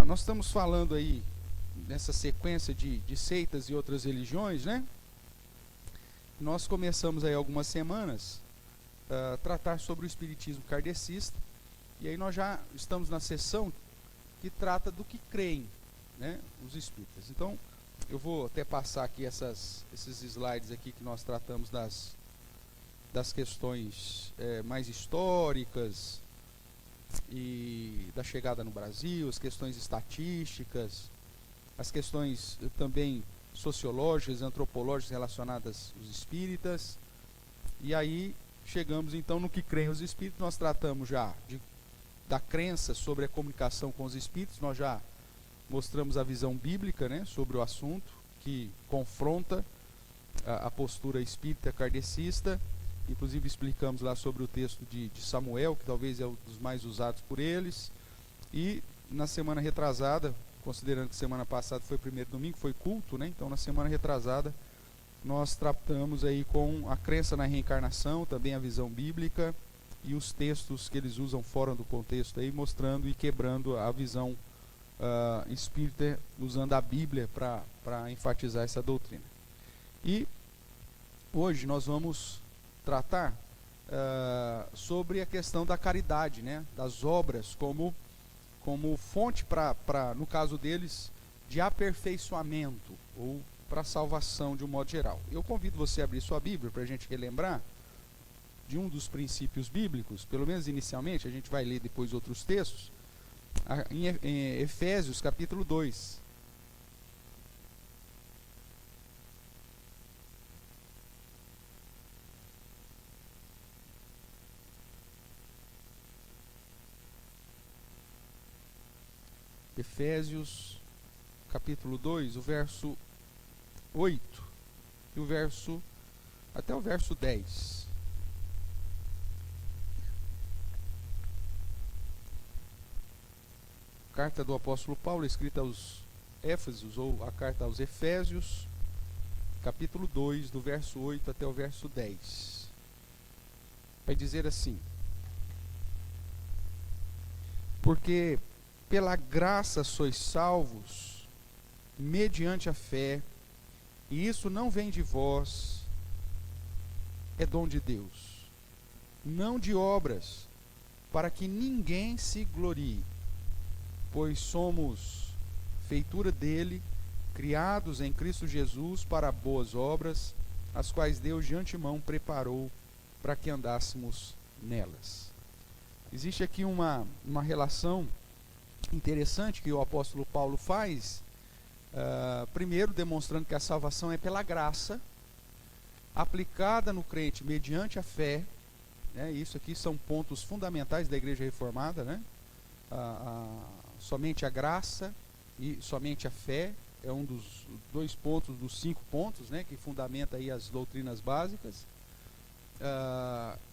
Nós estamos falando aí nessa sequência de seitas e outras religiões, né? Nós começamos aí algumas semanas a tratar sobre o espiritismo kardecista, e aí nós já estamos na sessão que trata do que creem, né, os espíritas. Então, eu vou até passar aqui esses slides aqui que nós tratamos das questões mais históricas e da chegada no Brasil, as questões estatísticas, as questões também sociológicas, antropológicas relacionadas aos espíritas. E aí chegamos então no que creem os espíritos. Nós tratamos já da crença sobre a comunicação com os espíritos. Nós já mostramos a visão bíblica, né, sobre o assunto, que confronta a postura espírita kardecista. Inclusive explicamos lá sobre o texto de Samuel, que talvez é um dos mais usados por eles. E na semana retrasada, considerando que semana passada foi o primeiro domingo, foi culto, né? Então na semana retrasada nós tratamos aí com a crença na reencarnação, também a visão bíblica e os textos que eles usam fora do contexto aí, mostrando e quebrando a visão espírita, usando a Bíblia para enfatizar essa doutrina. E hoje nós vamos tratar sobre a questão da caridade, né, das obras como fonte para, no caso deles, de aperfeiçoamento ou para salvação de um modo geral. Eu convido você a abrir sua Bíblia para a gente relembrar de um dos princípios bíblicos, pelo menos inicialmente. A gente vai ler depois outros textos, em Efésios capítulo 2. Efésios capítulo 2, o verso 8 e até o verso 10. Carta do apóstolo Paulo, escrita aos Éfesos, ou a carta aos Efésios, capítulo 2, do verso 8 até o verso 10. Vai dizer assim: porque pela graça sois salvos, mediante a fé, e isso não vem de vós, é dom de Deus, não de obras, para que ninguém se glorie, pois somos feitura dele, criados em Cristo Jesus para boas obras, as quais Deus de antemão preparou para que andássemos nelas. Existe aqui uma relação interessante que o apóstolo Paulo faz, primeiro demonstrando que a salvação é pela graça, aplicada no crente mediante a fé, né? Isso aqui são pontos fundamentais da Igreja Reformada, né? Somente a graça e somente a fé é um dos 2 pontos dos 5 pontos, né, que fundamenta aí as doutrinas básicas.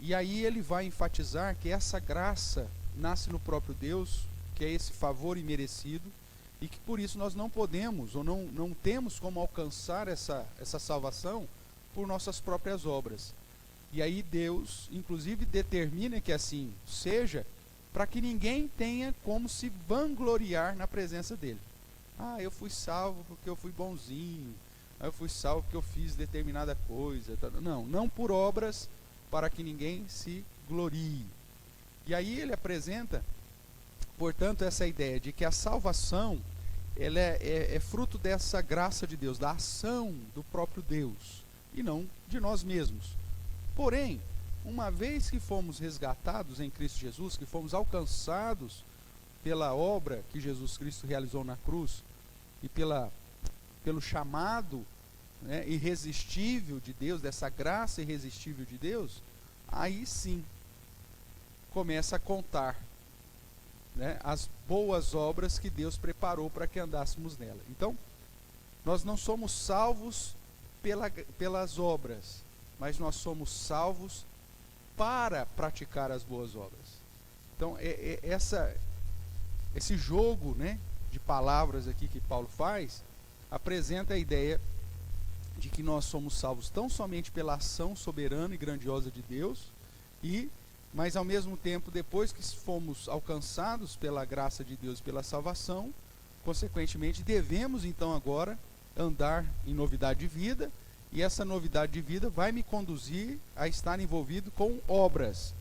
E aí ele vai enfatizar que essa graça nasce no próprio Deus, que é esse favor imerecido, e que por isso nós não podemos ou não temos como alcançar essa salvação por nossas próprias obras. E aí Deus inclusive determina que assim seja, para que ninguém tenha como se vangloriar na presença dele. Eu fui salvo porque eu fui bonzinho, eu fui salvo porque eu fiz determinada coisa. Não por obras, para que ninguém se glorie. E aí ele apresenta, portanto, essa ideia de que a salvação ela é fruto dessa graça de Deus, da ação do próprio Deus, e não de nós mesmos. Porém, uma vez que fomos resgatados em Cristo Jesus, que fomos alcançados pela obra que Jesus Cristo realizou na cruz, e pelo chamado, né, irresistível de Deus, dessa graça irresistível de Deus, aí sim começa a contar, né, as boas obras que Deus preparou para que andássemos nela. Então, nós não somos salvos pelas obras, mas nós somos salvos para praticar as boas obras. Então, esse jogo, né, de palavras aqui que Paulo faz, apresenta a ideia de que nós somos salvos tão somente pela ação soberana e grandiosa de Deus, mas ao mesmo tempo, depois que fomos alcançados pela graça de Deus, pela salvação, consequentemente, devemos então agora andar em novidade de vida, e essa novidade de vida vai me conduzir a estar envolvido com obras,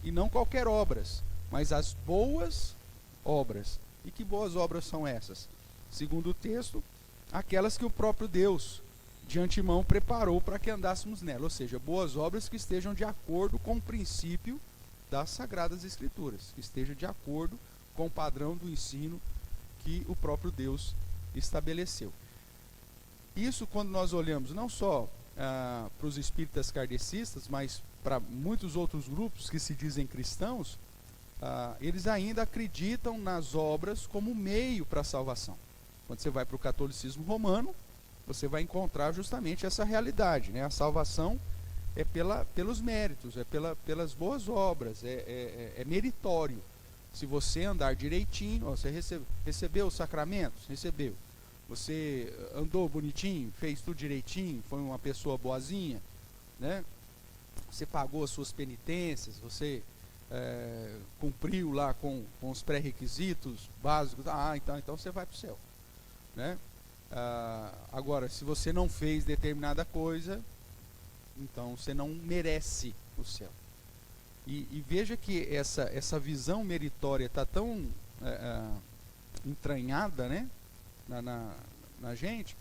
e não qualquer obras, mas as boas obras. E que boas obras são essas? Segundo o texto, aquelas que o próprio Deus de antemão preparou para que andássemos nela, ou seja, boas obras que estejam de acordo com o princípio das Sagradas Escrituras, que esteja de acordo com o padrão do ensino que o próprio Deus estabeleceu. Isso, quando nós olhamos não só para os espíritas kardecistas, mas para muitos outros grupos que se dizem cristãos, eles ainda acreditam nas obras como meio para a salvação. Quando você vai para o catolicismo romano, você vai encontrar justamente essa realidade, né? A salvação é pelos méritos, é pelas boas obras, é meritório. Se você andar direitinho, você recebeu os sacramentos, recebeu. Você andou bonitinho, fez tudo direitinho, foi uma pessoa boazinha, né? Você pagou as suas penitências, você cumpriu lá com os pré-requisitos básicos, então você vai para o céu, né? Agora, se você não fez determinada coisa, então você não merece o céu. E veja que essa visão meritória está tão entranhada, né, na gente,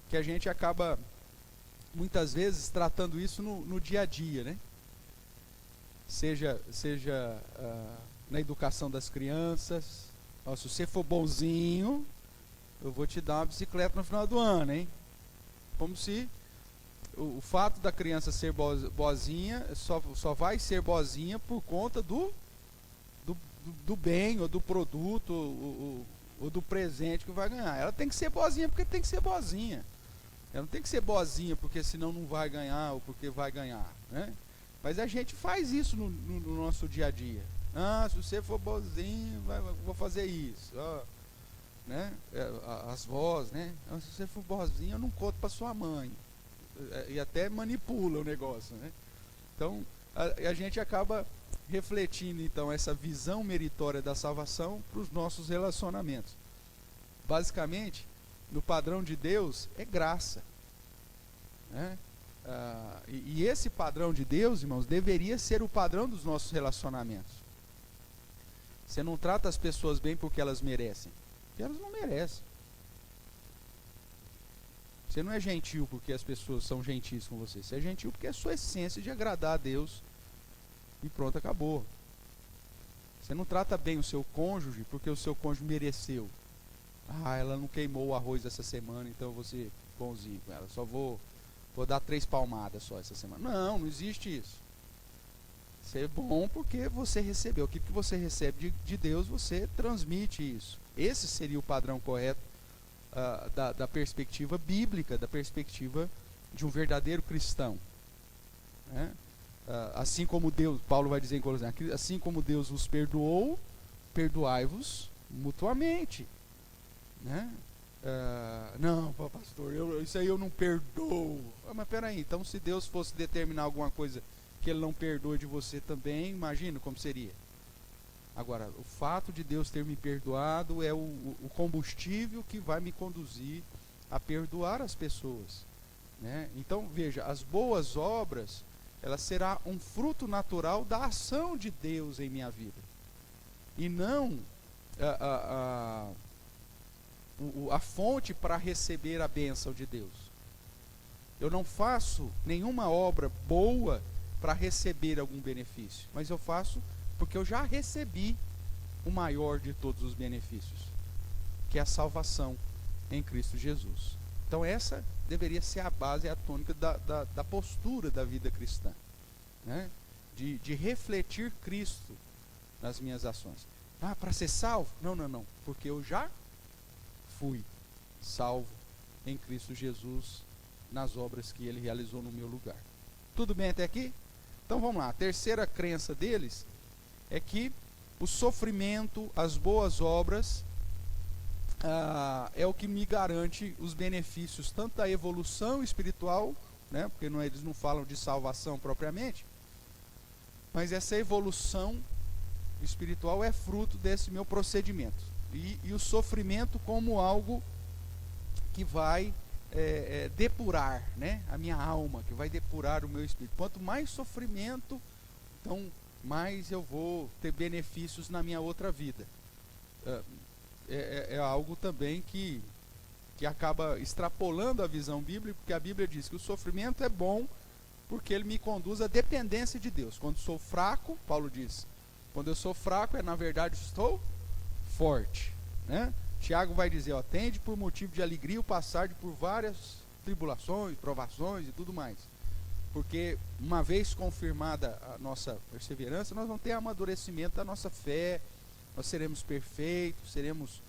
que a gente acaba muitas vezes tratando isso no dia a dia, né? Seja na educação das crianças. Se você for bonzinho, eu vou te dar uma bicicleta no final do ano, hein? Como se o fato da criança ser boazinha só vai ser boazinha por conta do bem, ou do produto, ou do presente que vai ganhar. Ela tem que ser boazinha porque tem que ser boazinha. Ela não tem que ser boazinha porque senão não vai ganhar, ou porque vai ganhar, né? Mas a gente faz isso no nosso dia a dia. Se você for boazinho, vou fazer isso. Né? As vós, né? Se você for boazinho, eu não conto para sua mãe. E até manipula o negócio, né? Então, a gente acaba refletindo então essa visão meritória da salvação para os nossos relacionamentos. Basicamente, no padrão de Deus é graça, né? E esse padrão de Deus, irmãos, deveria ser o padrão dos nossos relacionamentos. Você não trata as pessoas bem porque elas merecem, porque elas não merecem. Você não é gentil porque as pessoas são gentis com você. Você é gentil porque é a sua essência de agradar a Deus. E pronto, acabou. Você não trata bem o seu cônjuge porque o seu cônjuge mereceu. Ela não queimou o arroz essa semana, então eu vou ser bonzinho com ela. Só vou dar 3 palmadas só essa semana. Não existe isso. Você é bom porque você recebeu. Aquilo que você recebe de Deus, você transmite isso. Esse seria o padrão correto da perspectiva bíblica, da perspectiva de um verdadeiro cristão, né? Assim como Deus, Paulo vai dizer em Colossenses, assim como Deus vos perdoou, perdoai-vos mutuamente, né? Não, pastor, isso aí eu não perdoo. Mas peraí, então se Deus fosse determinar alguma coisa que ele não perdoa de você também, imagina como seria. Agora, o fato de Deus ter me perdoado é o combustível que vai me conduzir a perdoar as pessoas, né? Então, veja, as boas obras, ela será um fruto natural da ação de Deus em minha vida. E não a fonte para receber a bênção de Deus. Eu não faço nenhuma obra boa para receber algum benefício, mas eu faço porque eu já recebi o maior de todos os benefícios, que é a salvação em Cristo Jesus. Então essa deveria ser a base, a tônica da postura da vida cristã, né? De refletir Cristo nas minhas ações. Para ser salvo? Não, porque eu já fui salvo em Cristo Jesus, nas obras que Ele realizou no meu lugar. Tudo bem até aqui? Então vamos lá, a terceira crença deles é que o sofrimento, as boas obras, é o que me garante os benefícios, tanto da evolução espiritual, né, porque eles não falam de salvação propriamente, mas essa evolução espiritual é fruto desse meu procedimento. E o sofrimento como algo que vai depurar, né, a minha alma, que vai depurar o meu espírito. Quanto mais sofrimento, então mais eu vou ter benefícios na minha outra vida. É algo também que acaba extrapolando a visão bíblica, porque a Bíblia diz que o sofrimento é bom porque ele me conduz à dependência de Deus. Quando sou fraco, Paulo diz, quando eu sou fraco, na verdade estou forte, né? Tiago vai dizer, ó, tende por motivo de alegria o passar por várias tribulações, provações e tudo mais. Porque uma vez confirmada a nossa perseverança, nós vamos ter amadurecimento da nossa fé, nós seremos perfeitos, seremos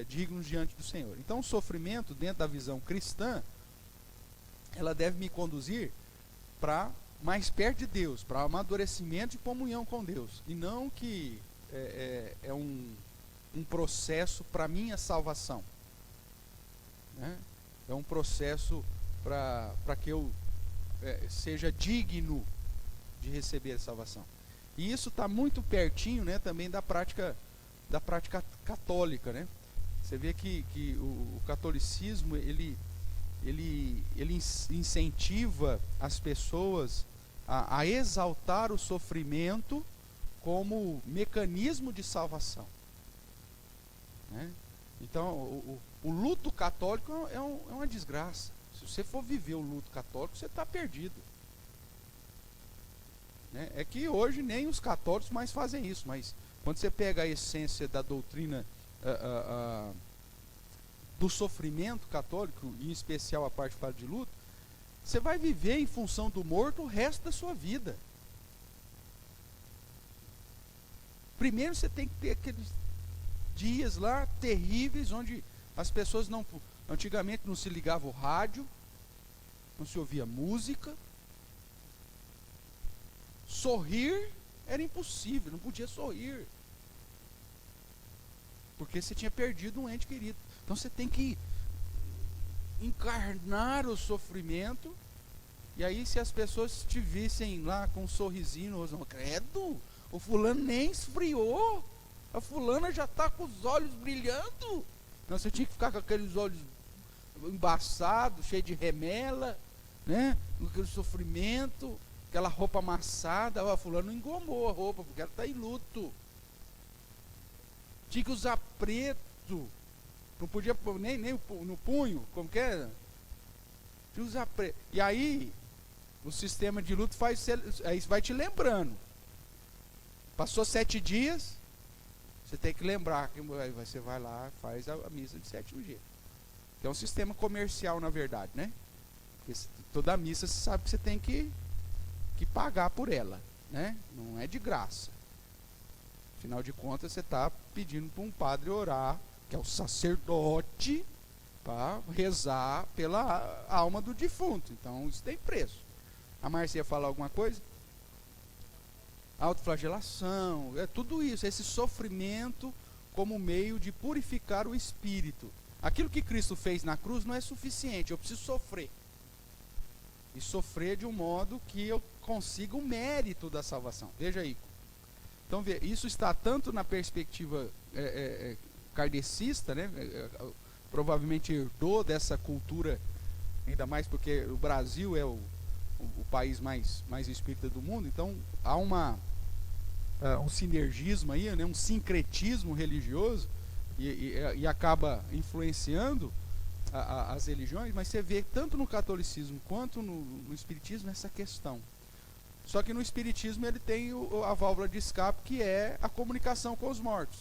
dignos diante do Senhor. Então o sofrimento, dentro da visão cristã, ela deve me conduzir para mais perto de Deus, para amadurecimento e comunhão com Deus, e não que é um processo para minha salvação, né? É um processo para que eu seja digno de receber a salvação. E isso está muito pertinho, né, também da prática católica, né? Você vê que o catolicismo ele incentiva as pessoas a exaltar o sofrimento como mecanismo de salvação, né? Então o luto católico é uma desgraça. Se você for viver o luto católico, você está perdido, né? É que hoje nem os católicos mais fazem isso, mas quando você pega a essência da doutrina do sofrimento católico, em especial a parte que fala de luto, você vai viver em função do morto o resto da sua vida. Primeiro você tem que ter aqueles dias lá terríveis, onde as pessoas antigamente não se ligava o rádio, não se ouvia música, sorrir era impossível, não podia sorrir, porque você tinha perdido um ente querido. Então você tem que encarnar o sofrimento. E aí, se as pessoas te vissem lá com um sorrisinho, não, credo, o fulano nem esfriou, a fulana já está com os olhos brilhando. Então você tinha que ficar com aqueles olhos embaçados, cheio de remela, né? Com aquele sofrimento, aquela roupa amassada. A fulana não engomou a roupa, porque ela está em luto. Tinha que usar preto, não podia pôr nem no punho, como que era? Tinha que usar preto. E aí, o sistema de luto aí vai te lembrando. Passou 7 dias, você tem que lembrar, que aí você vai lá, faz a missa de 7º dia. Que é um sistema comercial, na verdade, né? Porque toda missa você sabe que você tem que pagar por ela, né? Não é de graça. Afinal de contas, você está pedindo para um padre orar, que é o sacerdote, para rezar pela alma do defunto. Então isso tem preço. A Márcia ia falar alguma coisa? Autoflagelação, tudo isso, esse sofrimento como meio de purificar o espírito. Aquilo que Cristo fez na cruz não é suficiente, eu preciso sofrer. E sofrer de um modo que eu consiga o mérito da salvação. Veja aí. Então, isso está tanto na perspectiva kardecista, né? Provavelmente herdou dessa cultura, ainda mais porque o Brasil é o país mais espírita do mundo. Então há um sinergismo aí, né? Um sincretismo religioso, e acaba influenciando as religiões. Mas você vê tanto no catolicismo quanto no espiritismo essa questão. Só que no espiritismo ele tem a válvula de escape, que é a comunicação com os mortos.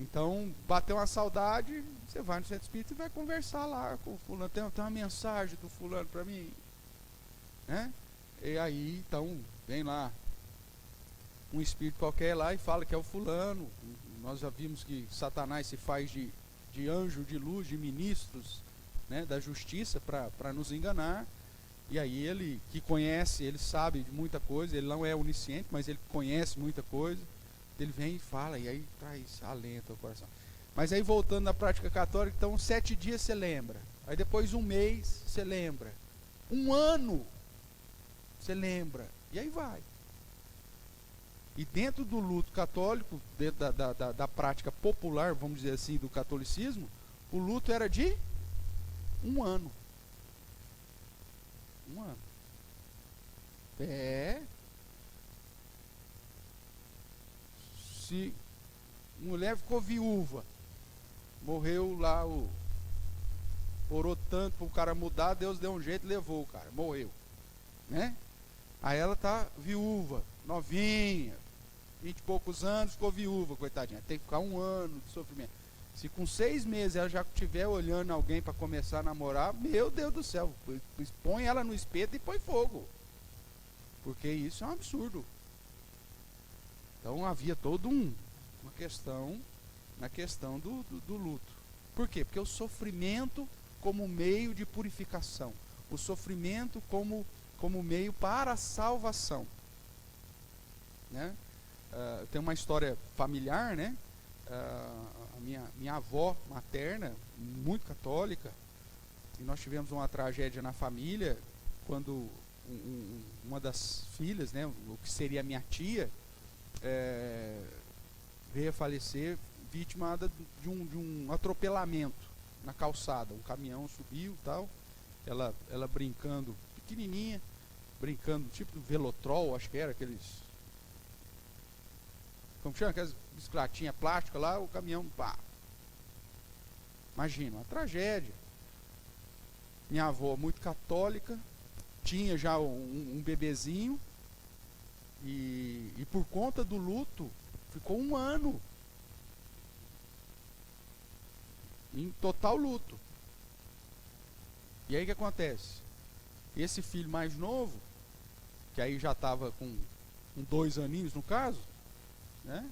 Então, bateu uma saudade, você vai no centro espírita e vai conversar lá com o fulano. Tem uma mensagem do fulano para mim, né? E aí, então, vem lá um espírito qualquer lá e fala que é o fulano. Nós já vimos que Satanás se faz de anjo de luz, de ministros, né, da justiça para nos enganar. E aí ele que conhece, ele sabe de muita coisa, ele não é onisciente, mas ele conhece muita coisa. Ele vem e fala, e aí traz alento ao coração. Mas aí, voltando à prática católica, então 7 dias você lembra. Aí depois 1 mês você lembra. 1 ano você lembra. E aí vai. E dentro do luto católico, dentro da prática popular, vamos dizer assim, do catolicismo, o luto era de 1 ano. 1 ano. Se mulher ficou viúva, morreu lá, orou tanto para o cara mudar, Deus deu um jeito e levou o cara, morreu, né? Aí ela tá viúva, novinha, 20 e poucos anos, ficou viúva, coitadinha, tem que ficar 1 ano de sofrimento. Se com 6 meses ela já estiver olhando alguém para começar a namorar, meu Deus do céu, põe ela no espeto e põe fogo, porque isso é um absurdo. Então havia toda uma questão na questão do luto. Por quê? Porque o sofrimento como meio de purificação, o sofrimento como meio para a salvação, né? Tem uma história familiar, né? A minha avó materna, muito católica, e nós tivemos uma tragédia na família, quando uma das filhas, né, o que seria a minha tia, veio a falecer vítima de um atropelamento na calçada. Um caminhão subiu e tal, ela brincando, pequenininha, brincando, tipo velotrol, acho que era aqueles, como chama, aquelas bicicletinhas plásticas lá, o caminhão, pá. Imagina, uma tragédia. Minha avó, muito católica, tinha já um bebezinho, e por conta do luto, ficou 1 ano em total luto. E aí o que acontece? Esse filho mais novo, que aí já estava com 2 aninhos no caso, né,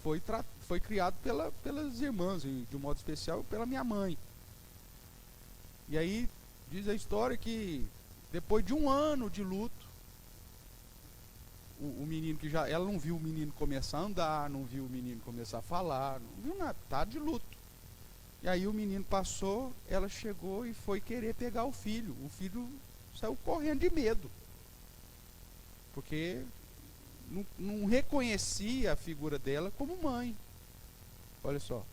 foi criado pelas irmãs, e de um modo especial pela minha mãe. E aí diz a história que depois de 1 ano de luto, o menino que ela não viu o menino começar a andar, não viu o menino começar a falar, não viu nada, tá de luto. E aí o menino passou, ela chegou e foi querer pegar o filho. O filho saiu correndo de medo, porque não reconhecia a figura dela como mãe. Olha só,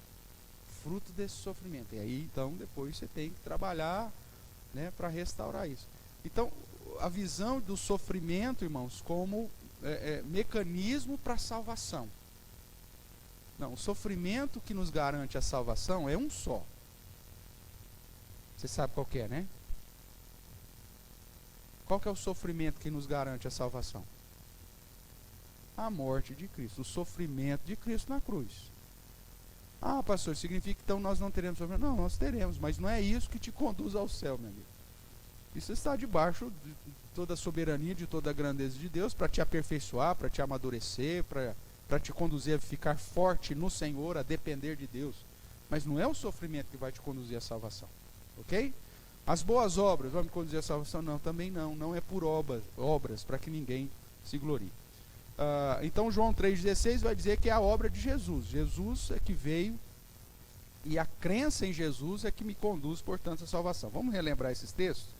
fruto desse sofrimento. E aí então depois você tem que trabalhar, né, para restaurar isso. Então a visão do sofrimento, irmãos, como mecanismo para a salvação. Não, o sofrimento que nos garante a salvação é um só. Você sabe qual que é, né? Qual que é o sofrimento que nos garante a salvação? A morte de Cristo, o sofrimento de Cristo na cruz. Ah, pastor, significa que então nós não teremos sofrimento? Não, nós teremos, mas não é isso que te conduz ao céu, meu amigo. Isso está debaixo de toda a soberania, de toda a grandeza de Deus, para te aperfeiçoar, para te amadurecer, para te conduzir a ficar forte no Senhor, a depender de Deus. Mas não é o sofrimento que vai te conduzir à salvação, ok? As boas obras vão me conduzir à salvação? Não, também não é por obras para que ninguém se glorie. Então João 3,16 vai dizer que é a obra de Jesus. Jesus é que veio, e a crença em Jesus é que me conduz, portanto, à salvação. Vamos relembrar esses textos?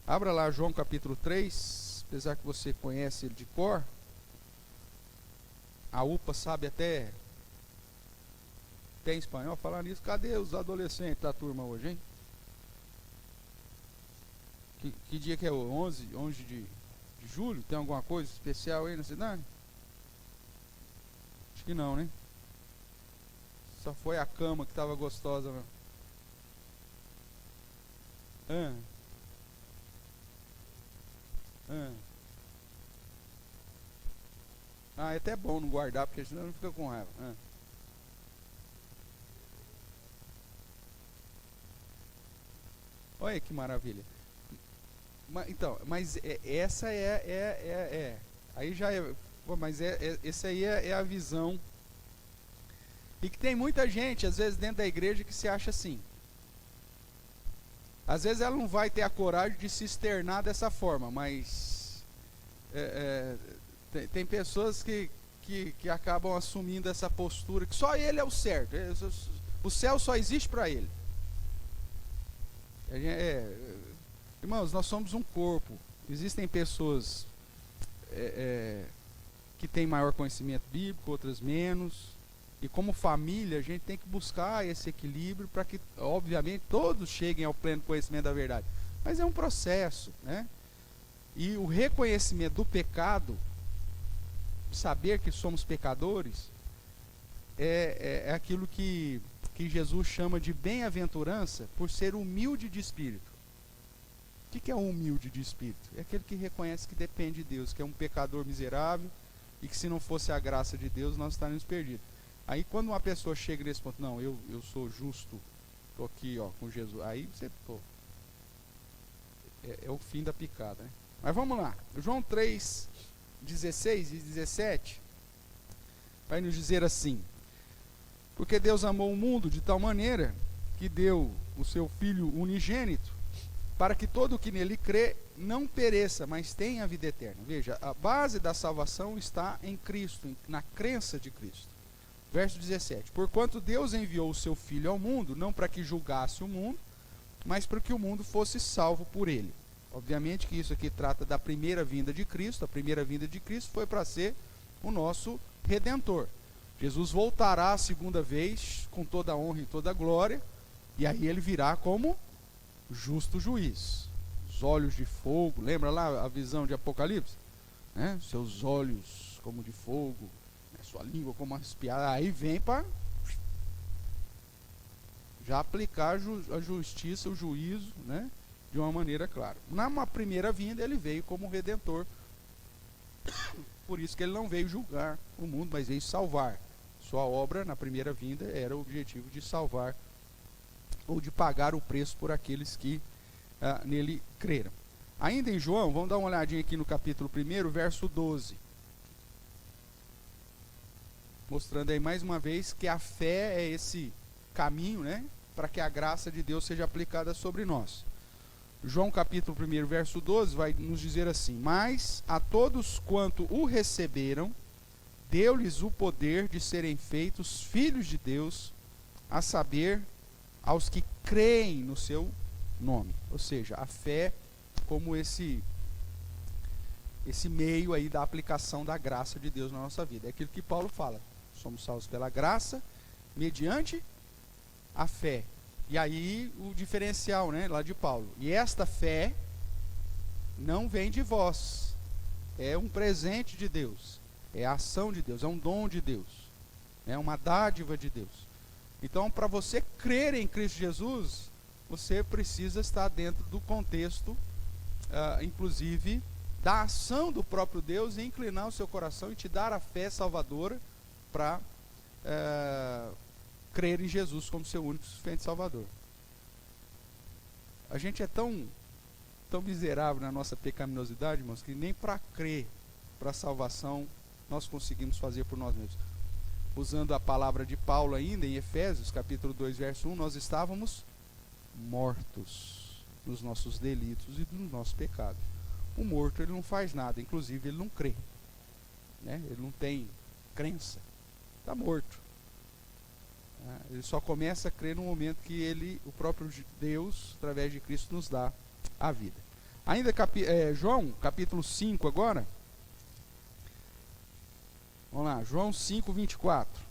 Abra lá João capítulo 3, apesar que você conhece ele de cor. A UPA sabe até em espanhol. Falar nisso, cadê os adolescentes da turma hoje, hein? Que dia que é o 11 de julho? Tem alguma coisa especial aí na cidade? Acho que não, né? Só foi a cama que estava gostosa, né? É até bom não guardar, porque senão não fica com raiva. Olha que maravilha. Então, mas essa aí já é, mas essa aí é a visão. E que tem muita gente, às vezes, dentro da igreja que se acha assim. Às vezes ela não vai ter a coragem de se externar dessa forma, mas tem pessoas que acabam assumindo essa postura, que só ele é o certo, o céu só existe para ele. Irmãos, nós somos um corpo. Existem pessoas que têm maior conhecimento bíblico, outras menos. E como família, a gente tem que buscar esse equilíbrio para que, obviamente, todos cheguem ao pleno conhecimento da verdade. Mas é um processo, né? E o reconhecimento do pecado, saber que somos pecadores, é aquilo que Jesus chama de bem-aventurança por ser humilde de espírito. O que é um humilde de espírito? É aquele que reconhece que depende de Deus, que é um pecador miserável e que se não fosse a graça de Deus, nós estaríamos perdidos. Aí quando uma pessoa chega nesse ponto, não, eu sou justo, estou aqui com Jesus, aí você, é o fim da picada, né? Mas vamos lá, João 3, 16 e 17, vai nos dizer assim: porque Deus amou o mundo de tal maneira que deu o seu Filho unigênito, para que todo o que nele crê não pereça, mas tenha a vida eterna. Veja, a base da salvação está em Cristo, na crença de Cristo. Verso 17: porquanto Deus enviou o seu Filho ao mundo, não para que julgasse o mundo, mas para que o mundo fosse salvo por ele. Obviamente que isso aqui trata da primeira vinda de Cristo. A primeira vinda de Cristo foi para ser o nosso Redentor. Jesus voltará a segunda vez com toda a honra e toda a glória, e aí ele virá como justo juiz. Os olhos de fogo, lembra lá a visão de Apocalipse? Né? Seus olhos como de fogo, sua língua como uma espiada. Aí vem para já aplicar a justiça, o juízo, né, de uma maneira clara. Na primeira vinda ele veio como Redentor. Por isso que ele não veio julgar o mundo, mas veio salvar. Sua obra na primeira vinda era o objetivo de salvar, ou de pagar o preço por aqueles que nele creram. Ainda em João, vamos dar uma olhadinha aqui no capítulo 1, verso 12. Mostrando aí mais uma vez que a fé é esse caminho, né, para que a graça de Deus seja aplicada sobre nós. João capítulo 1, verso 12, vai nos dizer assim: mas a todos quanto o receberam, deu-lhes o poder de serem feitos filhos de Deus, a saber, aos que creem no seu nome. Ou seja, a fé como esse meio aí da aplicação da graça de Deus na nossa vida. É aquilo que Paulo fala: somos salvos pela graça, mediante a fé. E aí o diferencial, né, lá de Paulo: e esta fé não vem de vós, é um presente de Deus, é a ação de Deus, é um dom de Deus, é uma dádiva de Deus. Então, para você crer em Cristo Jesus, você precisa estar dentro do contexto, inclusive, da ação do próprio Deus, e inclinar o seu coração e te dar a fé salvadora para crer em Jesus como seu único e suficiente Salvador. A gente é tão miserável na nossa pecaminosidade, irmãos, que nem para crer para a salvação nós conseguimos fazer por nós mesmos. Usando a palavra de Paulo ainda em Efésios, capítulo 2, verso 1, nós estávamos mortos nos nossos delitos e nos nossos pecados. O morto, ele não faz nada, inclusive ele não crê, né? Ele não tem crença, está morto. Ele só começa a crer no momento que o próprio Deus, através de Cristo, nos dá a vida. Ainda João, capítulo 5 agora. Vamos lá, João 5, 24.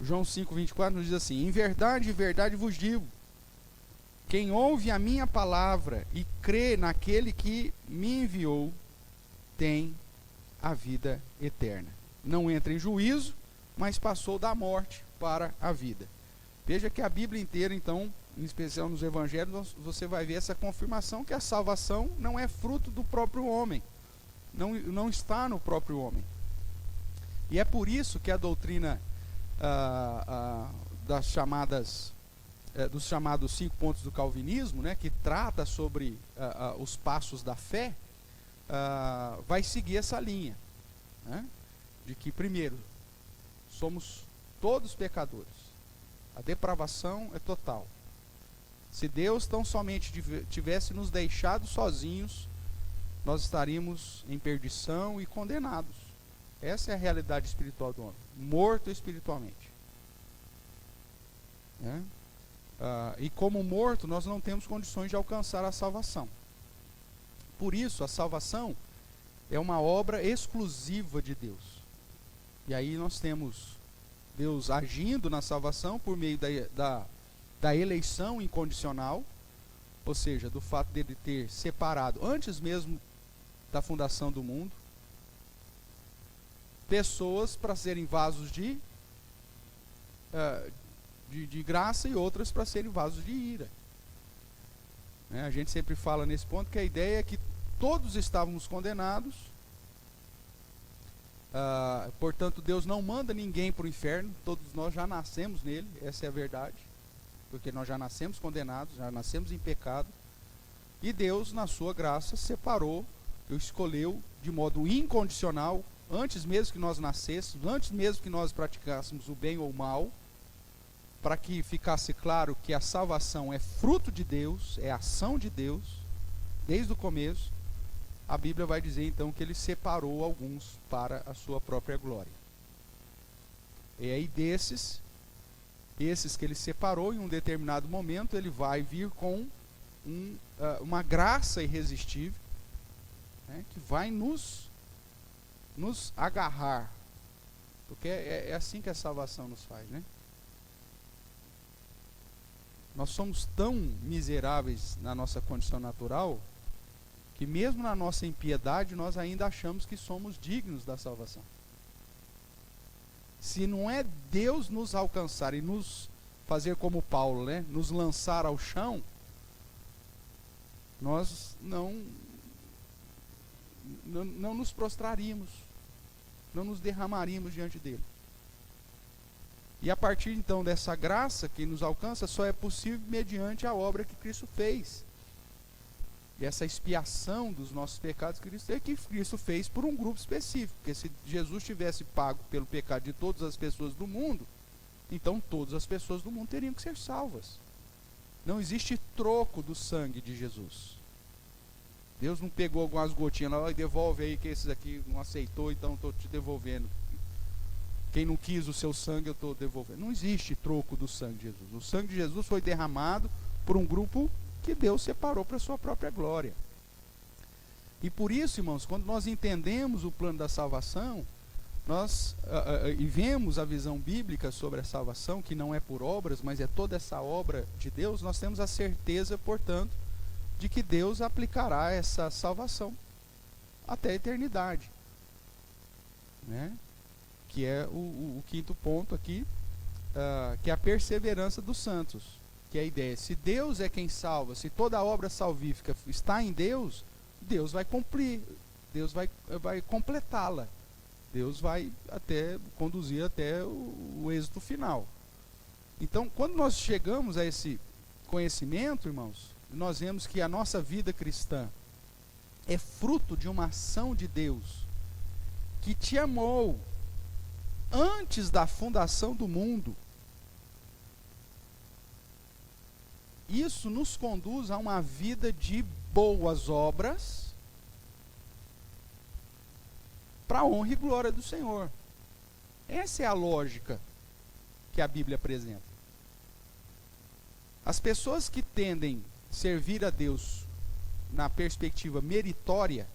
João 5, 24 nos diz assim: em verdade, verdade vos digo, quem ouve a minha palavra e crê naquele que me enviou, tem a vida eterna. Não entra em juízo, mas passou da morte para a vida. Veja que a Bíblia inteira, então, em especial nos evangelhos, você vai ver essa confirmação que a salvação não é fruto do próprio homem, não está no próprio homem. E é por isso que a doutrina dos chamados 5 pontos do calvinismo, né, que trata sobre os passos da fé, vai seguir essa linha, né, de que, primeiro, somos todos pecadores, a depravação é total. Se Deus tão somente tivesse nos deixado sozinhos, nós estaríamos em perdição e condenados. Essa é a realidade espiritual do homem, morto espiritualmente, né? E como morto, nós não temos condições de alcançar a salvação. Por isso, a salvação é uma obra exclusiva de Deus. E aí nós temos Deus agindo na salvação por meio da eleição incondicional, ou seja, do fato dele ter separado, antes mesmo da fundação do mundo, pessoas para serem vasos de graça e outras para serem vasos de ira. A gente sempre fala nesse ponto que a ideia é que todos estávamos condenados, portanto Deus não manda ninguém para o inferno, todos nós já nascemos nele, essa é a verdade, porque nós já nascemos condenados, já nascemos em pecado, e Deus na sua graça separou, escolheu de modo incondicional, antes mesmo que nós nascêssemos, antes mesmo que nós praticássemos o bem ou o mal, para que ficasse claro que a salvação é fruto de Deus, é ação de Deus, desde o começo. A Bíblia vai dizer então que ele separou alguns para a sua própria glória. E aí esses que ele separou em um determinado momento, ele vai vir com uma graça irresistível, que vai nos agarrar, porque é assim que a salvação nos faz, né? Nós somos tão miseráveis na nossa condição natural, que mesmo na nossa impiedade, nós ainda achamos que somos dignos da salvação. Se não é Deus nos alcançar e nos fazer como Paulo, nos lançar ao chão, nós não nos prostraríamos, não nos derramaríamos diante dele. E a partir então dessa graça que nos alcança, só é possível mediante a obra que Cristo fez. E essa expiação dos nossos pecados que Cristo fez por um grupo específico. Porque se Jesus tivesse pago pelo pecado de todas as pessoas do mundo, então todas as pessoas do mundo teriam que ser salvas. Não existe troco do sangue de Jesus. Deus não pegou algumas gotinhas lá e devolve aí, que esses aqui não aceitou, então estou te devolvendo. Quem não quis o seu sangue, eu estou devolvendo. Não existe troco do sangue de Jesus. O sangue de Jesus foi derramado por um grupo que Deus separou para a sua própria glória. E por isso, irmãos, quando nós entendemos o plano da salvação, e vemos a visão bíblica sobre a salvação, que não é por obras, mas é toda essa obra de Deus, nós temos a certeza, portanto, de que Deus aplicará essa salvação até a eternidade. Que é o quinto ponto aqui, que é a perseverança dos santos. Que é a ideia, se Deus é quem salva, se toda a obra salvífica está em Deus, Deus vai cumprir, Deus vai completá-la, Deus vai conduzir até o êxito final. Então, quando nós chegamos a esse conhecimento, irmãos, nós vemos que a nossa vida cristã é fruto de uma ação de Deus, que te amou antes da fundação do mundo. Isso nos conduz a uma vida de boas obras, para a honra e glória do Senhor. Essa é a lógica que a Bíblia apresenta. As pessoas que tendem a servir a Deus na perspectiva meritória,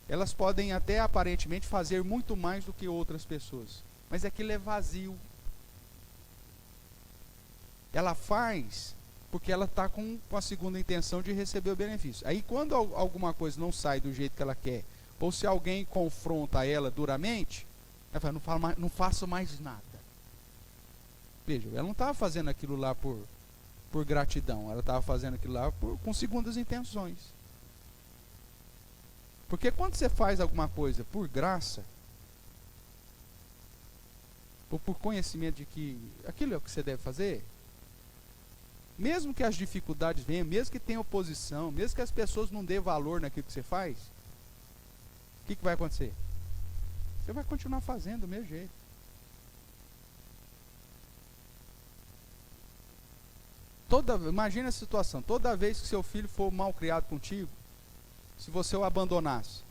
elas podem até aparentemente fazer muito mais do que outras pessoas, mas aquilo é vazio. Ela faz porque ela está com a segunda intenção de receber o benefício. Aí quando alguma coisa não sai do jeito que ela quer, ou se alguém confronta ela duramente, ela fala, não faço mais nada. Veja, ela não estava fazendo aquilo lá por gratidão, ela estava fazendo aquilo lá com segundas intenções. Porque quando você faz alguma coisa por graça, ou por conhecimento de que aquilo é o que você deve fazer, mesmo que as dificuldades venham, mesmo que tenha oposição, mesmo que as pessoas não dêem valor naquilo que você faz, o que vai acontecer? Você vai continuar fazendo do mesmo jeito. Imagina a situação, toda vez que seu filho for mal criado contigo, se você o abandonasse,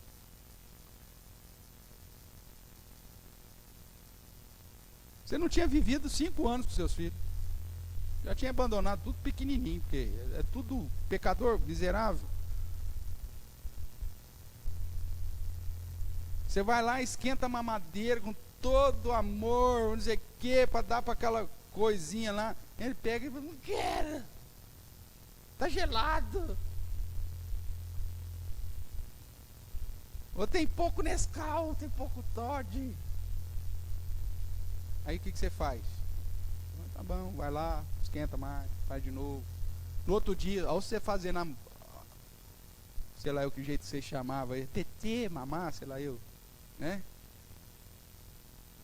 você não tinha vivido 5 anos com seus filhos. Já tinha abandonado tudo pequenininho, porque é tudo pecador, miserável. Você vai lá, esquenta a mamadeira com todo amor, não sei o que, para dar para aquela coisinha lá. Ele pega e fala, não quero, tá gelado. Ou tem pouco Nescau, tem pouco Toddy. Aí o que você faz? Tá bom, vai lá, esquenta mais, faz de novo. No outro dia, ao você fazer na, sei lá o que jeito que você chamava, tetê, mamá, sei lá eu, né?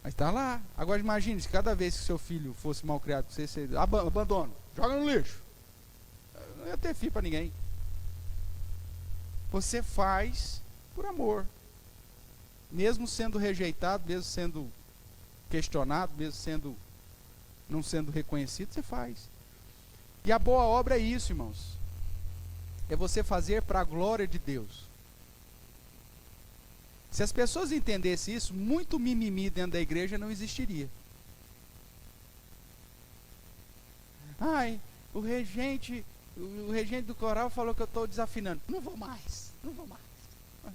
Mas tá lá. Agora imagine se cada vez que seu filho fosse mal criado, você abandona, joga no lixo. Não ia ter filho para ninguém. Você faz por amor. Mesmo sendo rejeitado, mesmo sendo questionado, mesmo não sendo reconhecido, você faz. E a boa obra é isso, irmãos. É você fazer para a glória de Deus. Se as pessoas entendessem isso, muito mimimi dentro da igreja não existiria. Ai, o regente do coral falou que eu estou desafinando. Não vou mais.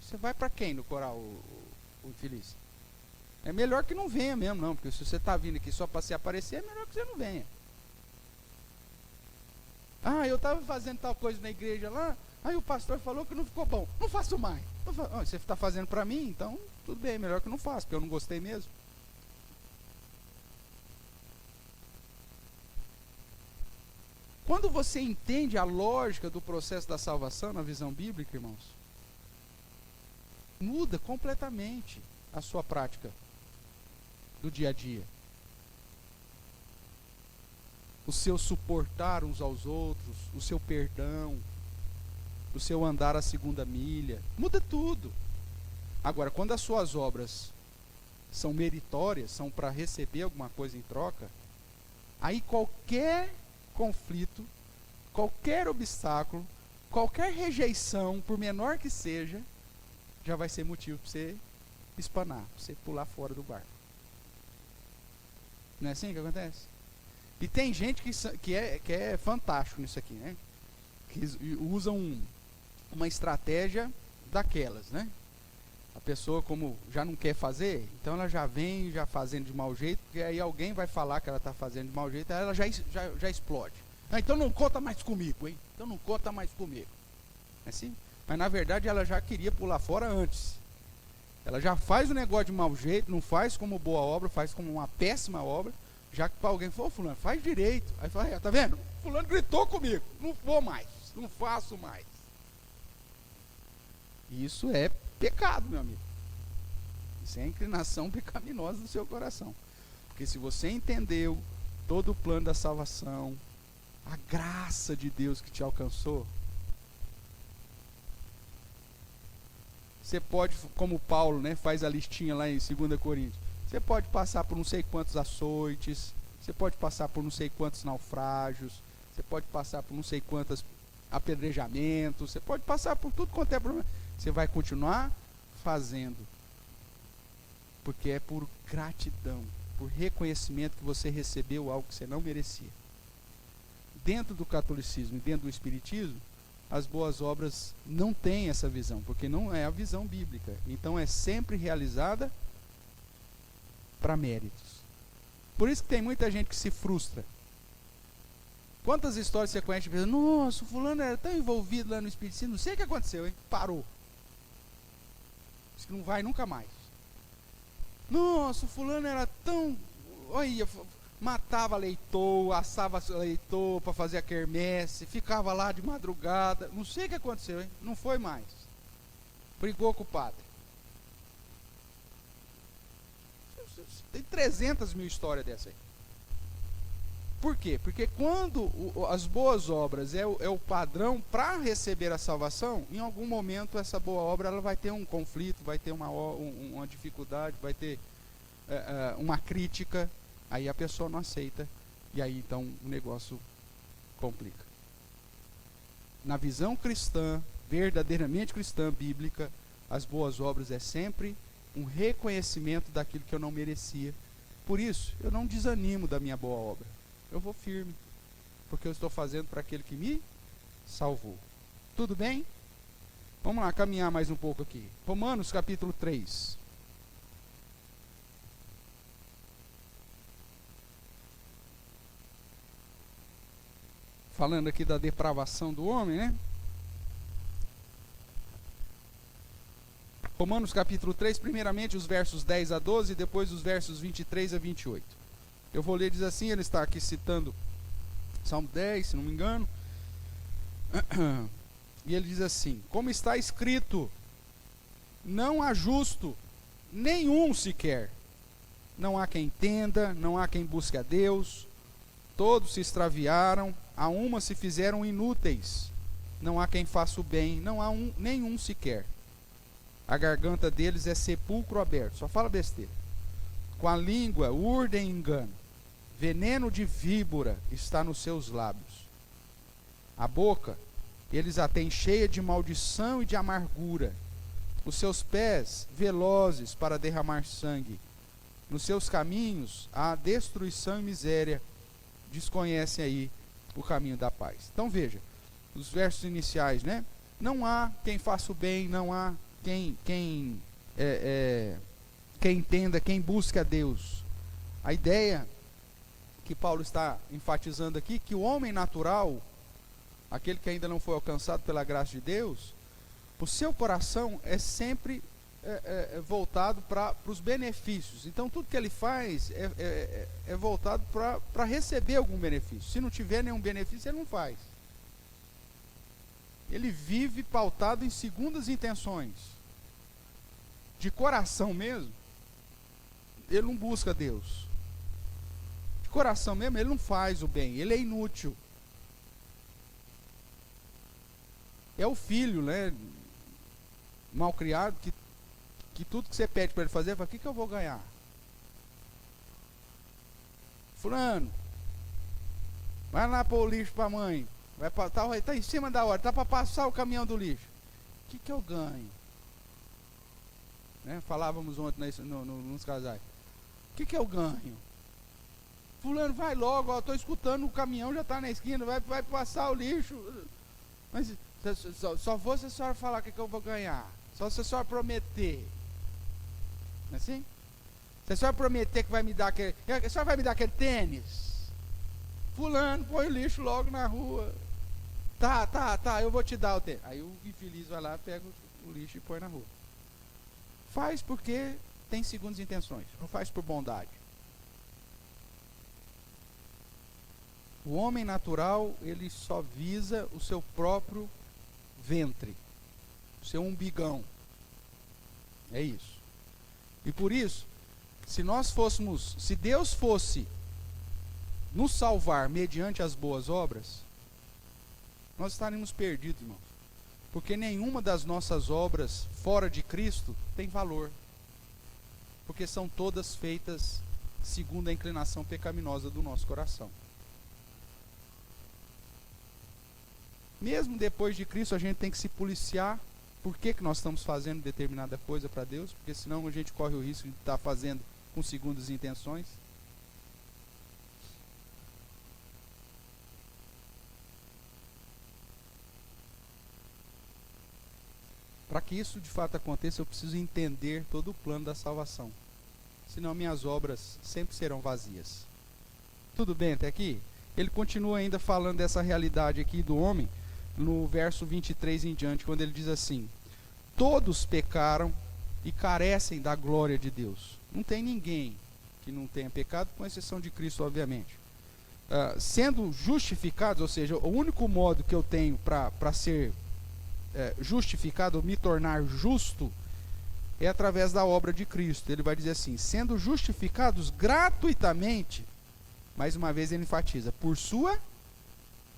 Você vai para quem no coral, o infeliz? É melhor que não venha mesmo, não, porque se você está vindo aqui só para se aparecer, é melhor que você não venha. Ah, eu estava fazendo tal coisa na igreja lá, aí o pastor falou que não ficou bom. Não faço mais. Você está fazendo para mim, então tudo bem, melhor que eu não faço, porque eu não gostei mesmo. Quando você entende a lógica do processo da salvação na visão bíblica, irmãos, muda completamente a sua prática do dia a dia. O seu suportar uns aos outros, o seu perdão, o seu andar a segunda milha, muda tudo. Agora, quando as suas obras são meritórias, são para receber alguma coisa em troca, aí qualquer conflito, qualquer obstáculo, qualquer rejeição, por menor que seja, já vai ser motivo para você espanar, para você pular fora do barco. Não é assim que acontece? E tem gente que é fantástico nisso aqui, né? Que usa uma estratégia daquelas, né? A pessoa, como já não quer fazer, então ela já vem já fazendo de mau jeito, porque aí alguém vai falar que ela está fazendo de mau jeito, aí ela já explode. Ah, então não conta mais comigo, hein? Então não conta mais comigo. É assim? Mas na verdade ela já queria pular fora antes. Ela já faz o negócio de mau jeito, não faz como boa obra, faz como uma péssima obra, já que para alguém falou, fulano, faz direito. Aí fala, tá vendo? Fulano gritou comigo, não vou mais, não faço mais. Isso é pecado, meu amigo. Isso é inclinação pecaminosa do seu coração. Porque se você entendeu todo o plano da salvação, a graça de Deus que te alcançou, você pode, como Paulo, né, faz a listinha lá em 2 Coríntios, você pode passar por não sei quantos açoites, você pode passar por não sei quantos naufrágios, você pode passar por não sei quantos apedrejamentos, você pode passar por tudo quanto é problema. Você vai continuar fazendo, porque é por gratidão, por reconhecimento que você recebeu algo que você não merecia. Dentro do catolicismo e dentro do espiritismo, as boas obras não têm essa visão, porque não é a visão bíblica. Então é sempre realizada para méritos. Por isso que tem muita gente que se frustra. Quantas histórias você conhece? Nossa, o fulano era tão envolvido lá no espiritismo, não sei o que aconteceu, hein? Parou. Diz que não vai nunca mais. Nossa, o fulano era tão... Olha, matava leitor, assava leitor para fazer a quermesse, ficava lá de madrugada, não sei o que aconteceu, hein? Não foi mais. Brigou com o padre. Tem 300 mil histórias dessa aí. Por quê? Porque quando as boas obras é o padrão para receber a salvação, em algum momento essa boa obra ela vai ter um conflito, vai ter uma dificuldade, vai ter uma crítica, aí a pessoa não aceita, e aí então o negócio complica. Na visão cristã, verdadeiramente cristã, bíblica, as boas obras é sempre um reconhecimento daquilo que eu não merecia. Por isso, eu não desanimo da minha boa obra. Eu vou firme. porque eu estou fazendo para aquele que me salvou. Tudo bem? Vamos lá, caminhar mais um pouco aqui. Romanos capítulo 3. Falando aqui da depravação do homem, né? Romanos capítulo 3, primeiramente os versos 10 a 12, e depois os versos 23 a 28. Eu vou ler, diz assim, ele está aqui citando Salmo 10, se não me engano. E ele diz assim: como está escrito, não há justo, nenhum sequer. Não há quem entenda, não há quem busque a Deus. Todos se extraviaram, a uma se fizeram inúteis. Não há quem faça o bem, não há nenhum sequer. A garganta deles é sepulcro aberto, só fala besteira. Com a língua urdem engano. Veneno de víbora está nos seus lábios. A boca, eles a têm cheia de maldição e de amargura. Os seus pés, velozes para derramar sangue. Nos seus caminhos, há destruição e miséria. Desconhecem aí o caminho da paz. Então veja, os versos iniciais, né? Não há quem faça o bem, não há quem entenda, quem busque a Deus. A ideia que Paulo está enfatizando aqui, que o homem natural, aquele que ainda não foi alcançado pela graça de Deus, o seu coração é sempre voltado para os benefícios. Então tudo que ele faz é voltado para receber algum benefício. Se não tiver nenhum benefício, ele não faz. Ele vive pautado em segundas intenções. De coração mesmo, ele não busca Deus. De coração mesmo, ele não faz o bem, ele é inútil. É o filho, né, mal criado, que tudo que você pede para ele fazer, ele fala: o que eu vou ganhar? Fulano, vai lá pôr o lixo para a mãe. Tá em cima da hora, tá para passar o caminhão do lixo. O que eu ganho? Né? Falávamos ontem nos casais. O que eu ganho? Fulano, vai logo, estou escutando, o caminhão já está na esquina, vai passar o lixo. Mas só vou se a senhora falar o que eu vou ganhar. Só se a senhora prometer. Não é assim? Se a senhora prometer que vai me dar aquele... A senhora vai me dar aquele tênis? Fulano, põe o lixo logo na rua. Tá, eu vou te dar o tênis. Aí o infeliz vai lá, pega o lixo e põe na rua. Faz porque tem segundas intenções, não faz por bondade. O homem natural, ele só visa o seu próprio ventre, o seu umbigão. É isso. E por isso, se Deus fosse nos salvar mediante as boas obras, nós estaríamos perdidos, irmãos. Porque nenhuma das nossas obras fora de Cristo tem valor. Porque são todas feitas segundo a inclinação pecaminosa do nosso coração. Mesmo depois de Cristo, a gente tem que se policiar. Por que nós estamos fazendo determinada coisa para Deus? Porque senão a gente corre o risco de estar fazendo com segundas intenções. Para que isso de fato aconteça, eu preciso entender todo o plano da salvação. Senão minhas obras sempre serão vazias. Tudo bem até aqui? Ele continua ainda falando dessa realidade aqui do homem, no verso 23 em diante, quando ele diz assim: todos pecaram e carecem da glória de Deus. Não tem ninguém que não tenha pecado, com exceção de Cristo, obviamente. Sendo justificados, ou seja, o único modo que eu tenho para ser justificado, ou me tornar justo, é através da obra de Cristo. Ele vai dizer assim: sendo justificados gratuitamente, mais uma vez ele enfatiza, por sua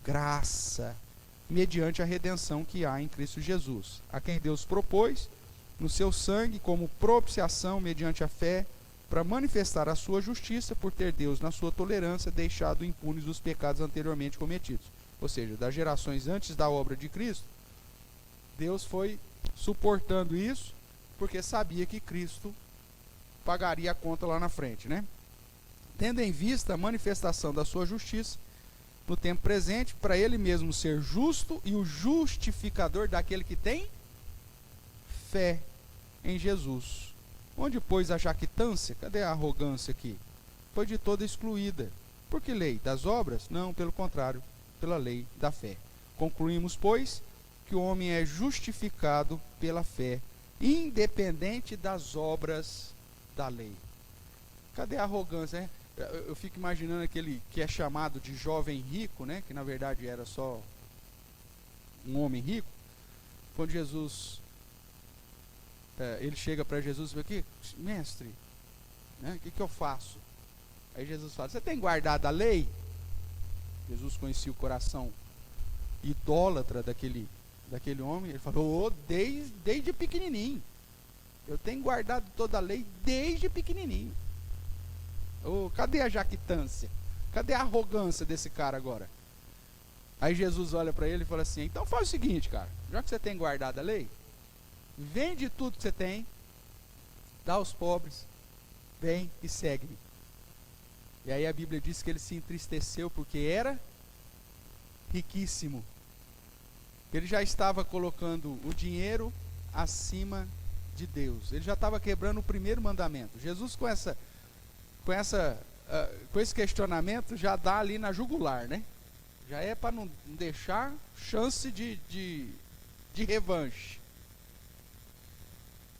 graça, mediante a redenção que há em Cristo Jesus, a quem Deus propôs no seu sangue como propiciação mediante a fé, para manifestar a sua justiça, por ter Deus na sua tolerância deixado impunes os pecados anteriormente cometidos. Ou seja, das gerações antes da obra de Cristo, Deus foi suportando isso, porque sabia que Cristo pagaria a conta lá na frente, né? Tendo em vista a manifestação da sua justiça, no tempo presente, para ele mesmo ser justo e o justificador daquele que tem fé em Jesus. Onde, pois, a jactância? Cadê a arrogância aqui? Foi de toda excluída. Por que lei? Das obras? Não, pelo contrário, pela lei da fé. Concluímos, pois, que o homem é justificado pela fé, independente das obras da lei. Cadê a arrogância, né? Eu fico imaginando aquele que é chamado de jovem rico, né? Que na verdade era só um homem rico. Quando Jesus, ele chega para Jesus e fala aqui, mestre, né? O que eu faço? Aí Jesus fala, você tem guardado a lei? Jesus conhecia o coração idólatra daquele homem. Ele falou, desde pequenininho. Eu tenho guardado toda a lei desde pequenininho. Cadê a jactância? Cadê a arrogância desse cara agora? Aí Jesus olha para ele e fala assim, então faz o seguinte, cara, já que você tem guardado a lei, vende tudo que você tem, dá aos pobres, vem e segue-me. E aí a Bíblia diz que ele se entristeceu porque era riquíssimo. Ele já estava colocando o dinheiro acima de Deus. Ele já estava quebrando o primeiro mandamento. Jesus com esse questionamento já dá ali na jugular, né? Já é para não deixar chance de revanche.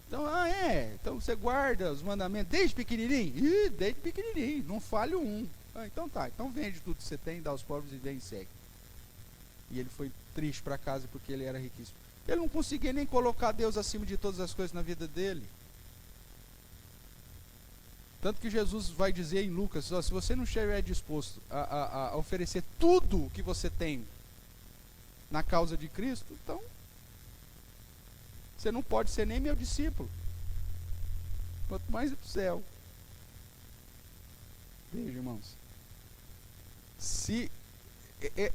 Então, então você guarda os mandamentos desde pequenininho? Desde pequenininho, não falha um. Então tá, então vende tudo que você tem, dá aos pobres e vem e segue. E ele foi triste para casa porque ele era riquíssimo. Ele não conseguia nem colocar Deus acima de todas as coisas na vida dele. Tanto que Jesus vai dizer em Lucas, se você não estiver disposto a oferecer tudo o que você tem na causa de Cristo, então você não pode ser nem meu discípulo. Quanto mais ir para o céu. Veja, irmãos. Se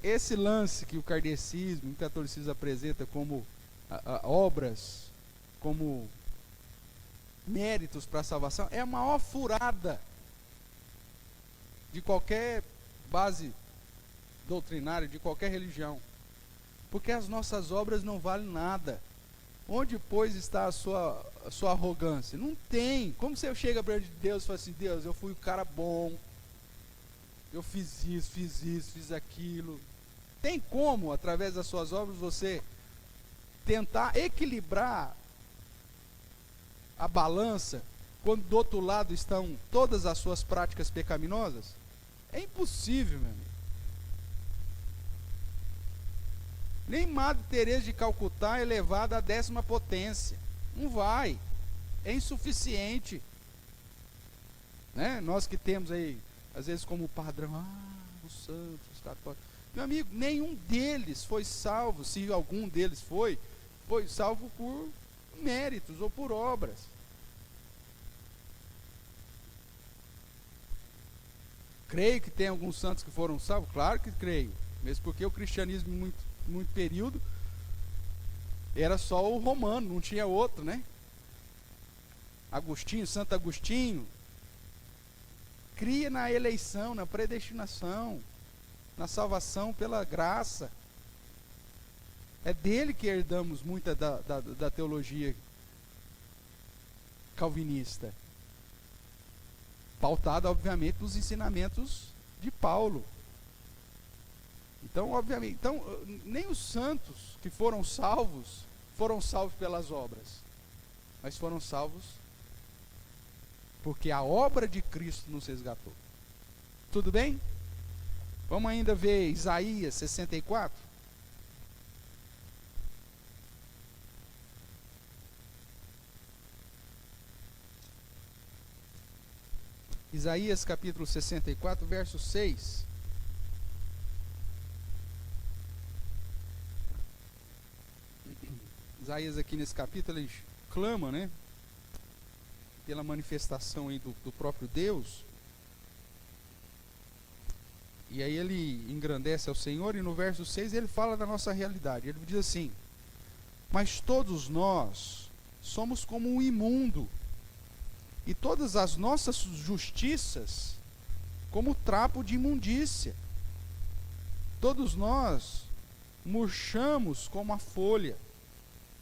esse lance que o kardecismo e o catolicismo apresenta como obras, como méritos para a salvação, é a maior furada de qualquer base doutrinária, de qualquer religião. Porque as nossas obras não valem nada. Onde, pois, está a sua arrogância? Não tem. Como você chega para Deus e fala assim, Deus, eu fui o cara bom, eu fiz isso, fiz aquilo. Tem como, através das suas obras, você tentar equilibrar a balança, quando do outro lado estão todas as suas práticas pecaminosas? É impossível, meu amigo. Nem Madre Teresa de Calcutá é elevada à 10ª potência. Não vai. É insuficiente. Né? Nós que temos aí, às vezes como padrão, os santos, os católicos. Meu amigo, nenhum deles foi salvo, se algum deles foi salvo por méritos ou por obras. Creio que tem alguns santos que foram salvos? Claro que creio. Mesmo porque o cristianismo, muito período, era só o romano, não tinha outro, né? Agostinho, Santo Agostinho, cria na eleição, na predestinação, na salvação pela graça. É dele que herdamos muita da teologia calvinista, pautada, obviamente, nos ensinamentos de Paulo. Então, obviamente, nem os santos que foram salvos pelas obras, mas foram salvos porque a obra de Cristo nos resgatou. Tudo bem? Vamos ainda ver Isaías 64. Isaías capítulo 64, verso 6. Isaías aqui nesse capítulo, ele clama, né, pela manifestação aí do próprio Deus. E aí ele engrandece ao Senhor, e no verso 6 ele fala da nossa realidade. Ele diz assim: mas todos nós somos como um imundo, e todas as nossas justiças como trapo de imundícia. todos nós murchamos como a folha,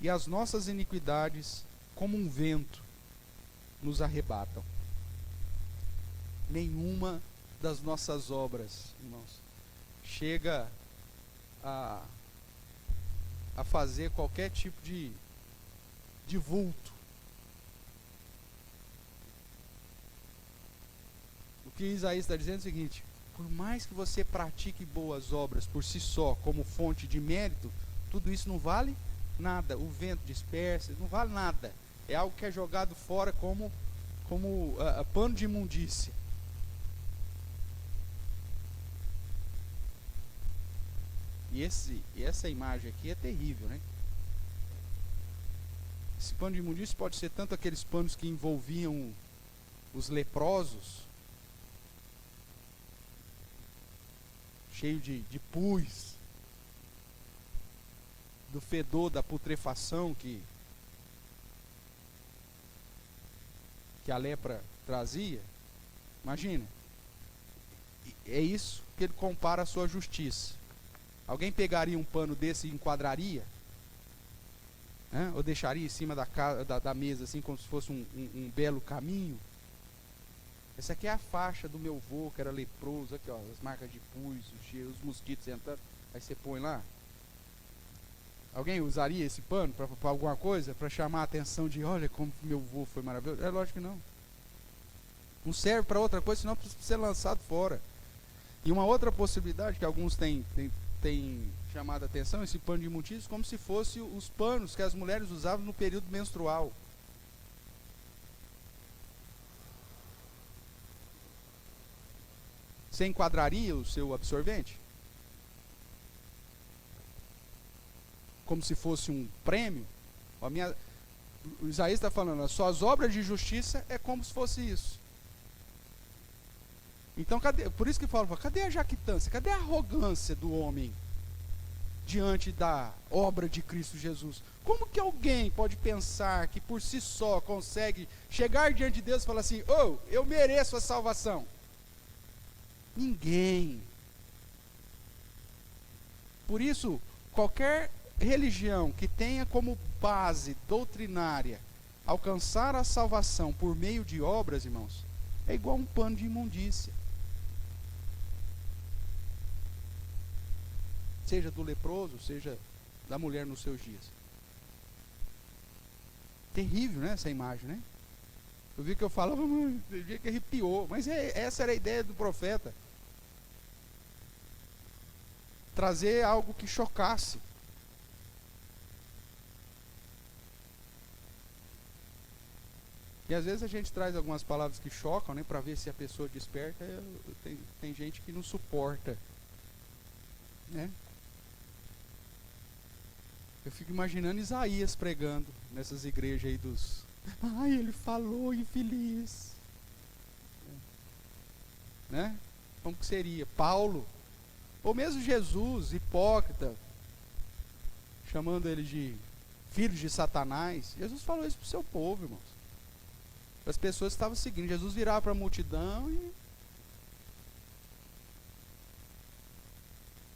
e as nossas iniquidades, como um vento, nos arrebatam. Nenhuma das nossas obras, irmãos, chega a fazer qualquer tipo de vulto. O que Isaías está dizendo é o seguinte: por mais que você pratique boas obras por si só, como fonte de mérito, tudo isso não vale nada. O vento dispersa, não vale nada. É algo que é jogado fora como pano de imundícia. E essa imagem aqui é terrível, né? Esse pano de imundícia pode ser tanto aqueles panos que envolviam os leprosos, cheio de pus, do fedor da putrefação que a lepra trazia. Imagina, é isso que ele compara a sua justiça. Alguém pegaria um pano desse e enquadraria? Ou deixaria em cima da mesa, assim, como se fosse um belo caminho? Essa aqui é a faixa do meu avô, que era leproso. Aqui, ó, as marcas de pus, os mosquitos entrando. Aí você põe lá. Alguém usaria esse pano para alguma coisa? Para chamar a atenção de, olha como meu avô foi maravilhoso? É lógico que não. Não serve para outra coisa, senão precisa ser lançado fora. E uma outra possibilidade que alguns têm chamado a atenção, esse pano de imundícia, como se fosse os panos que as mulheres usavam no período menstrual. Você enquadraria o seu absorvente? Como se fosse um prêmio? O Isaías está falando, as suas obras de justiça é como se fosse isso. Então, por isso que fala, cadê a jactância? Cadê a arrogância do homem diante da obra de Cristo Jesus? Como que alguém pode pensar que por si só consegue chegar diante de Deus e falar assim, eu mereço a salvação? Ninguém. Por isso, qualquer religião que tenha como base doutrinária alcançar a salvação por meio de obras, irmãos, é igual um pano de imundícia. Seja do leproso, seja da mulher nos seus dias. Terrível, né, essa imagem, né? Eu vi que eu falava, eu vi que arrepiou, mas essa era a ideia do profeta. Trazer algo que chocasse. E às vezes a gente traz algumas palavras que chocam, né, para ver se a pessoa desperta. Tem gente que não suporta, né? Eu fico imaginando Isaías pregando nessas igrejas aí dos... Ai, ele falou, infeliz. Né? Como que seria? Paulo, ou mesmo Jesus, hipócrita, chamando ele de filhos de Satanás. Jesus falou isso para o seu povo, irmãos. As pessoas estavam seguindo. Jesus virava para a multidão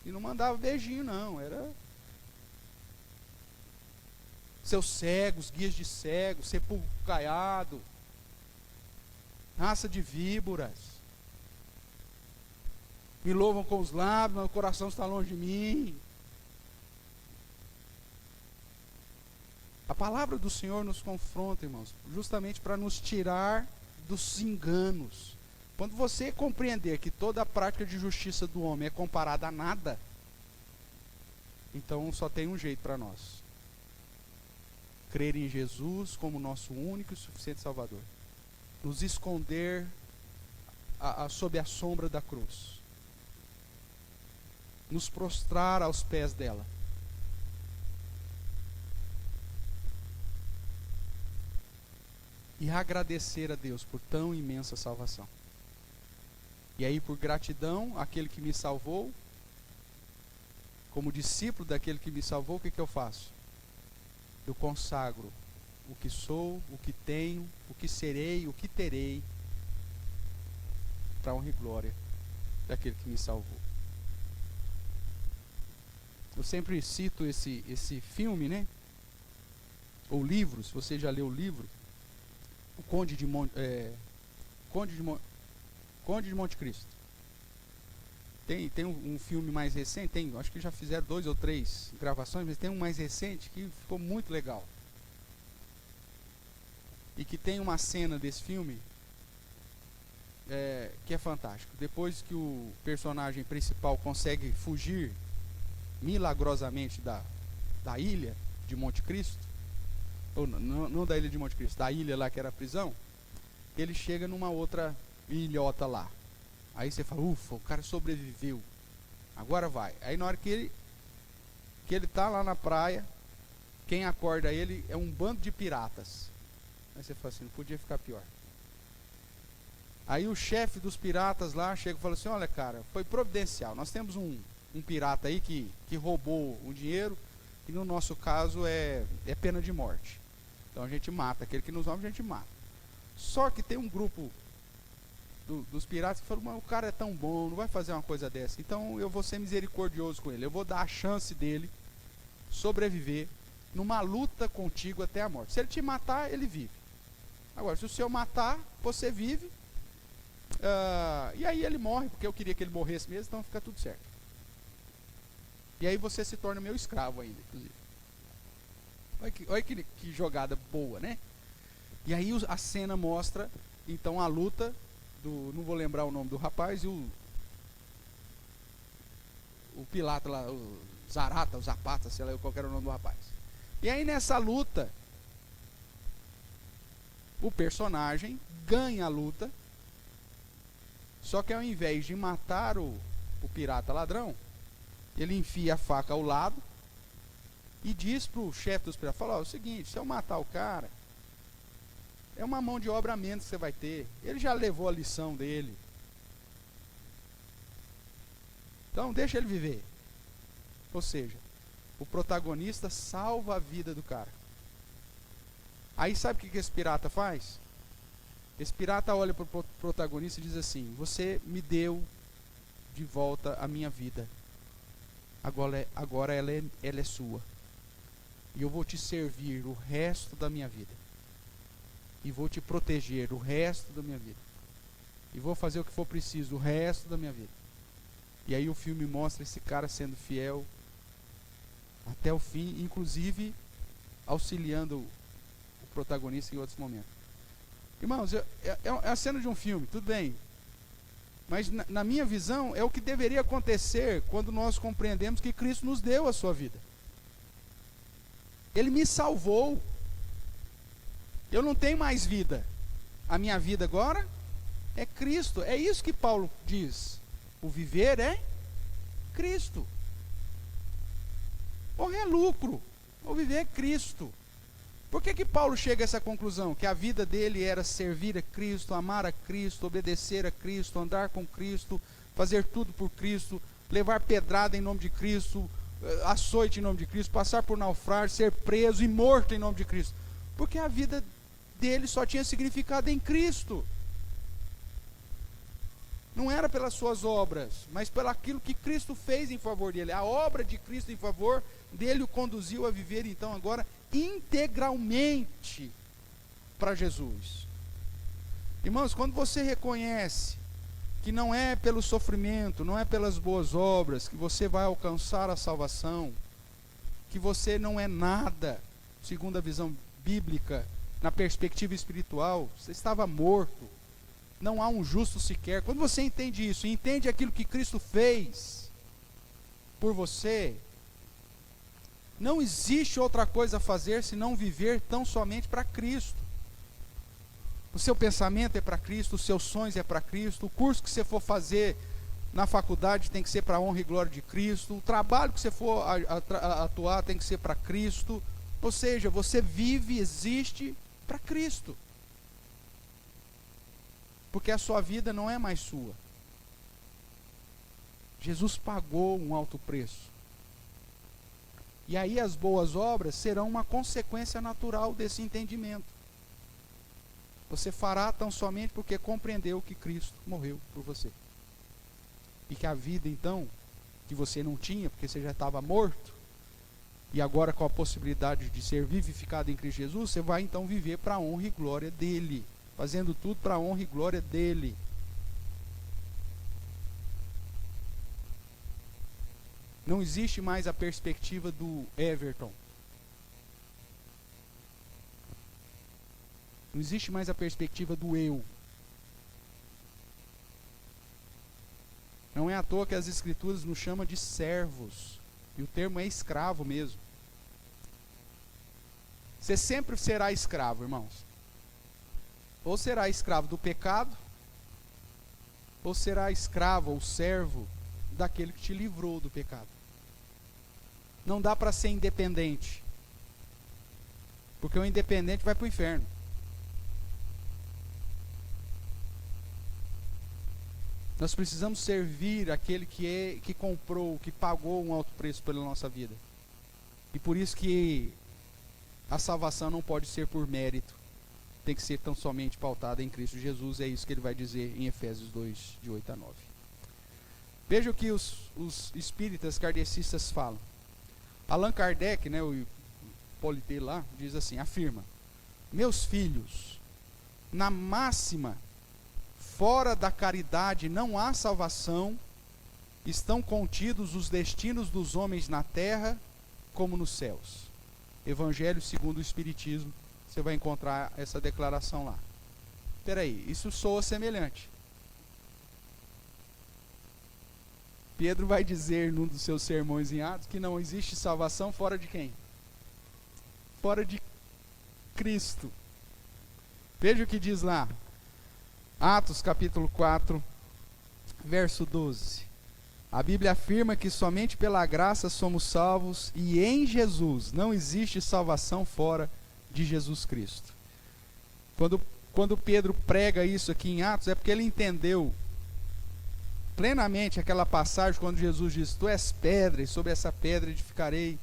e não mandava beijinho, não. Era seus cegos, guias de cegos, sepulcro caiado, raça de víboras. Me louvam com os lábios, mas o coração está longe de mim. A palavra do Senhor nos confronta, irmãos, justamente para nos tirar dos enganos. Quando você compreender que toda a prática de justiça do homem é comparada a nada, então só tem um jeito para nós: crer em Jesus como nosso único e suficiente Salvador. Nos esconder sob a sombra da cruz. Nos prostrar aos pés dela. E agradecer a Deus por tão imensa salvação. E aí, por gratidão àquele que me salvou, como discípulo daquele que me salvou, o que eu faço? Eu consagro o que sou, o que tenho, o que serei, o que terei, para a honra e glória daquele que me salvou. Eu sempre cito esse filme, né? Ou livro, se você já leu o livro, o Conde de Monte Cristo. Tem um filme mais recente, acho que já fizeram 2 ou 3 gravações, mas tem um mais recente que ficou muito legal. E que tem uma cena desse filme que é fantástico. Depois que o personagem principal consegue fugir milagrosamente da ilha de Monte Cristo, ou não da ilha de Monte Cristo, da ilha lá que era a prisão, ele chega numa outra ilhota lá. Aí você fala, ufa, o cara sobreviveu, agora vai. Aí na hora que ele tá lá na praia, quem acorda ele é um bando de piratas. Aí você fala assim, não podia ficar pior. Aí o chefe dos piratas lá chega e fala assim, olha cara, foi providencial, nós temos um pirata aí que roubou o dinheiro, e no nosso caso é pena de morte. Então a gente mata, aquele que nos rouba a gente mata. Só que tem um grupo dos piratas que falam, mas o cara é tão bom, não vai fazer uma coisa dessa, então eu vou ser misericordioso com ele, eu vou dar a chance dele sobreviver numa luta contigo até a morte. Se ele te matar, ele vive. Agora, se o senhor matar, você vive, e aí ele morre, porque eu queria que ele morresse mesmo, então fica tudo certo. E aí você se torna meu escravo ainda, inclusive. Olha que jogada boa, né? E aí a cena mostra, então, a luta não vou lembrar o nome do rapaz, e o Pilato lá, o Zarata, o Zapata, sei lá qual era o nome do rapaz. E aí nessa luta, o personagem ganha a luta, só que ao invés de matar o pirata ladrão, ele enfia a faca ao lado e diz pro chefe dos piratas, fala, ó, é o seguinte, se eu matar o cara, é uma mão de obra a menos que você vai ter. Ele já levou a lição dele. Então deixa ele viver. Ou seja, o protagonista salva a vida do cara. Aí sabe o que esse pirata faz? Esse pirata olha para o protagonista e diz assim, você me deu de volta a minha vida. Agora ela é sua. E eu vou te servir o resto da minha vida. E vou te proteger o resto da minha vida. E vou fazer o que for preciso o resto da minha vida. E aí o filme mostra esse cara sendo fiel até o fim, inclusive auxiliando o protagonista em outros momentos. Irmãos, é a cena de um filme, tudo bem. Mas na minha visão é o que deveria acontecer quando nós compreendemos que Cristo nos deu a sua vida. Ele me salvou. Eu não tenho mais vida. A minha vida agora é Cristo. É isso que Paulo diz. O viver é Cristo. Morrer é lucro. O viver é Cristo. Por que Paulo chega a essa conclusão? Que a vida dele era servir a Cristo, amar a Cristo, obedecer a Cristo, andar com Cristo, fazer tudo por Cristo, levar pedrada em nome de Cristo, açoite em nome de Cristo, passar por naufrágio, ser preso e morto em nome de Cristo. Porque a vida dele só tinha significado em Cristo. Não era pelas suas obras, mas pelo aquilo que Cristo fez em favor dele. A obra de Cristo em favor dele o conduziu a viver então agora integralmente para Jesus. Irmãos, quando você reconhece que não é pelo sofrimento, não é pelas boas obras que você vai alcançar a salvação, que você não é nada, segundo a visão bíblica, na perspectiva espiritual, você estava morto, não há um justo sequer. Quando você entende isso, e entende aquilo que Cristo fez por você, não existe outra coisa a fazer senão viver tão somente para Cristo. O seu pensamento é para Cristo, os seus sonhos é para Cristo, o curso que você for fazer na faculdade tem que ser para a honra e glória de Cristo, o trabalho que você for atuar tem que ser para Cristo. Ou seja, você vive, existe para Cristo. Porque a sua vida não é mais sua. Jesus pagou um alto preço. E aí as boas obras serão uma consequência natural desse entendimento. Você fará tão somente porque compreendeu que Cristo morreu por você. E que a vida, então, que você não tinha, porque você já estava morto, e agora com a possibilidade de ser vivificado em Cristo Jesus, você vai então viver para a honra e glória dele, fazendo tudo para a honra e glória dele. Não existe mais a perspectiva do Everton. Não existe mais a perspectiva do eu. Não é à toa que as Escrituras nos chamam de servos. E o termo é escravo mesmo. Você sempre será escravo, irmãos. Ou será escravo do pecado, ou será escravo ou servo daquele que te livrou do pecado. Não dá para ser independente. Porque o independente vai para o inferno. Nós precisamos servir aquele que comprou, que pagou um alto preço pela nossa vida. E por isso que a salvação não pode ser por mérito. Tem que ser tão somente pautada em Cristo Jesus. É isso que ele vai dizer em Efésios 2, de 8 a 9. Veja o que os espíritas kardecistas falam. Allan Kardec, né, o Polité lá, diz assim, afirma: meus filhos, na máxima, fora da caridade não há salvação, estão contidos os destinos dos homens na terra como nos céus. Evangelho segundo o Espiritismo, você vai encontrar essa declaração lá. Espera aí, isso soa semelhante. Pedro vai dizer num dos seus sermões em Atos que não existe salvação fora de quem? Fora de Cristo. Veja o que diz lá. Atos capítulo 4, verso 12. A Bíblia afirma que somente pela graça somos salvos e em Jesus não existe salvação fora de Jesus Cristo. Quando Pedro prega isso aqui em Atos, é porque ele entendeu plenamente aquela passagem quando Jesus diz: tu és pedra e sobre essa pedra edificarei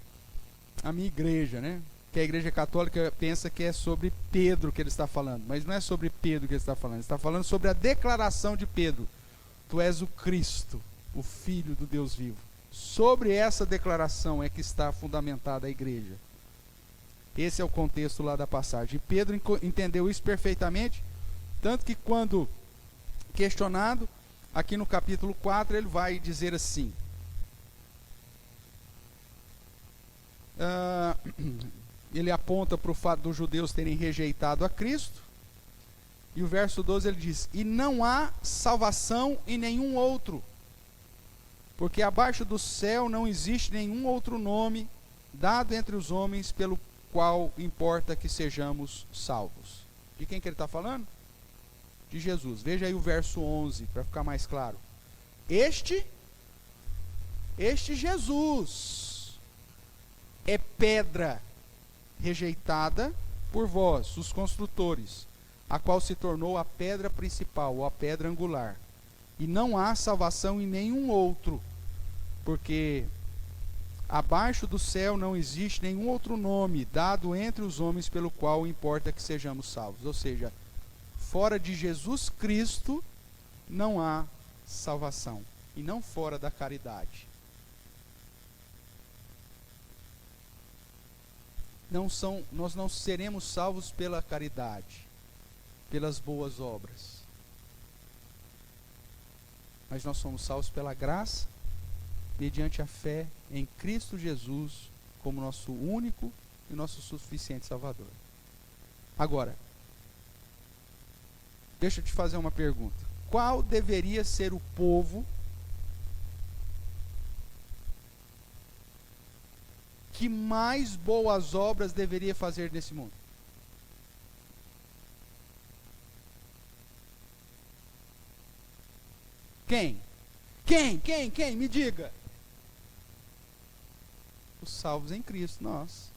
a minha igreja, né? Que a igreja católica pensa que é sobre Pedro que ele está falando, mas não é sobre Pedro que ele está falando. Ele está falando sobre a declaração de Pedro: tu és o Cristo, o Filho do Deus vivo. Sobre essa declaração é que está fundamentada a igreja. Esse é o contexto lá da passagem. E Pedro entendeu isso perfeitamente, tanto que quando questionado, aqui no capítulo 4, ele vai dizer assim: ele aponta para o fato dos judeus terem rejeitado a Cristo, e o verso 12 ele diz: e não há salvação em nenhum outro, porque abaixo do céu não existe nenhum outro nome dado entre os homens pelo qual importa que sejamos salvos. De quem que ele está falando? De Jesus. Veja aí o verso 11, para ficar mais claro. Este Jesus é pedra rejeitada por vós, os construtores, a qual se tornou a pedra principal, ou a pedra angular. E não há salvação em nenhum outro, porque abaixo do céu não existe nenhum outro nome dado entre os homens pelo qual importa que sejamos salvos. Ou seja, fora de Jesus Cristo não há salvação, e não fora da caridade. Nós não seremos salvos pela caridade, pelas boas obras, mas nós somos salvos pela graça, mediante a fé em Cristo Jesus como nosso único e nosso suficiente Salvador. Agora, deixa eu te fazer uma pergunta. Qual deveria ser o povo que mais boas obras deveria fazer nesse mundo? Quem? Quem? Me diga. Os salvos em Cristo, nós.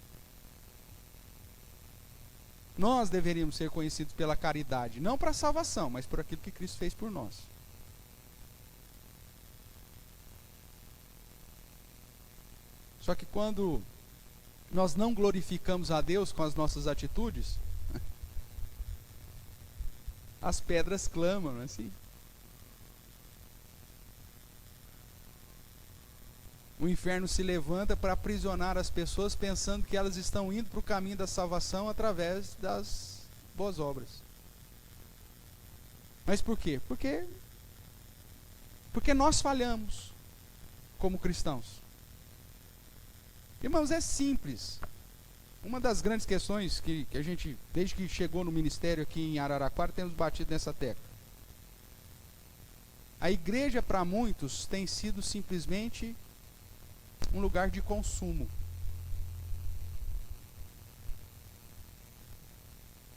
Nós deveríamos ser conhecidos pela caridade, não para a salvação, mas por aquilo que Cristo fez por nós. Só que quando nós não glorificamos a Deus com as nossas atitudes, as pedras clamam, não é assim? O inferno se levanta para aprisionar as pessoas pensando que elas estão indo para o caminho da salvação através das boas obras. Mas por quê? Porque nós falhamos como cristãos. Irmãos, é simples. Uma das grandes questões que a gente, desde que chegou no ministério aqui em Araraquara, temos batido nessa tecla. A igreja, para muitos, tem sido simplesmente um lugar de consumo.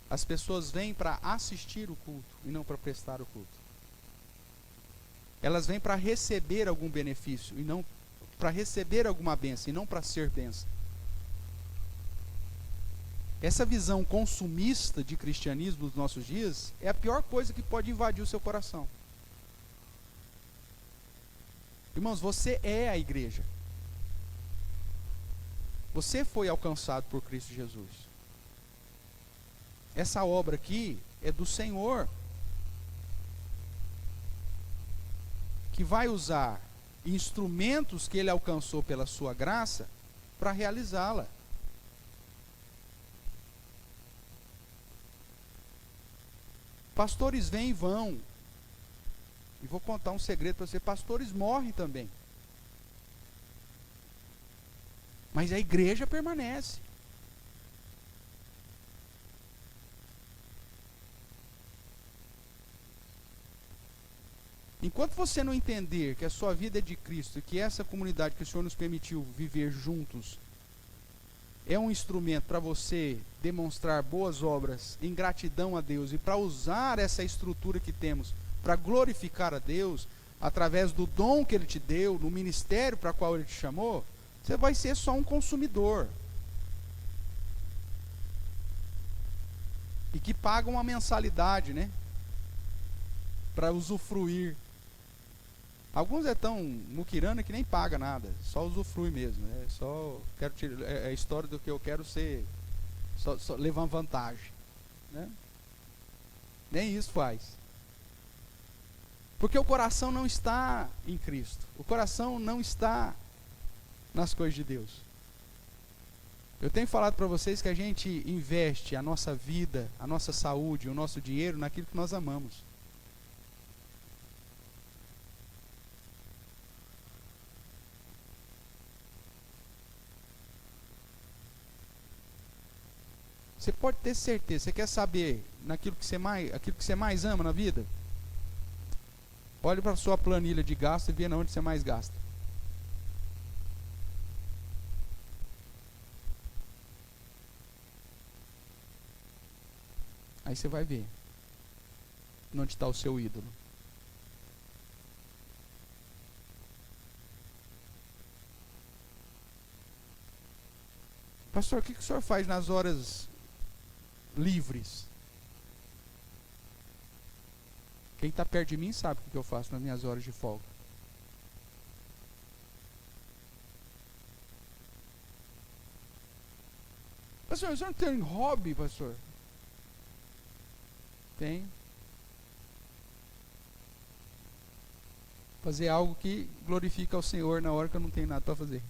As pessoas vêm para assistir o culto e não para prestar o culto. Elas vêm para receber algum benefício e não para receber alguma bênção e não para ser bênção. Essa visão consumista de cristianismo dos nossos dias é a pior coisa que pode invadir o seu coração. Irmãos, você é a igreja. Você foi alcançado por Cristo Jesus. Essa obra aqui é do Senhor, que vai usar instrumentos que Ele alcançou pela sua graça para realizá-la. Pastores vêm e vão. E vou contar um segredo para você: pastores morrem também. Mas a igreja permanece. Enquanto você não entender que a sua vida é de Cristo e que essa comunidade que o Senhor nos permitiu viver juntos é um instrumento para você demonstrar boas obras em gratidão a Deus e para usar essa estrutura que temos para glorificar a Deus através do dom que Ele te deu, no ministério para qual Ele te chamou, você vai ser só um consumidor. E que paga uma mensalidade, né? Para usufruir. Alguns é tão muquirana que nem paga nada, só usufrui mesmo. É só quero tirar, é a história do que eu quero ser, só levar vantagem, né? Nem isso faz. Porque o coração não está em Cristo. O coração não está nas coisas de Deus. Eu tenho falado para vocês que a gente investe a nossa vida, a nossa saúde, o nosso dinheiro naquilo que nós amamos. Você pode ter certeza. Você quer saber aquilo que você mais ama na vida? Olhe para a sua planilha de gasto e veja onde você mais gasta. Aí você vai ver onde está o seu ídolo. Pastor, o que o senhor faz nas horas livres? Quem está perto de mim sabe o que eu faço nas minhas horas de folga. Pastor, o senhor não tem hobby, pastor? Tenho. Fazer algo que glorifica ao Senhor na hora que eu não tenho nada para fazer.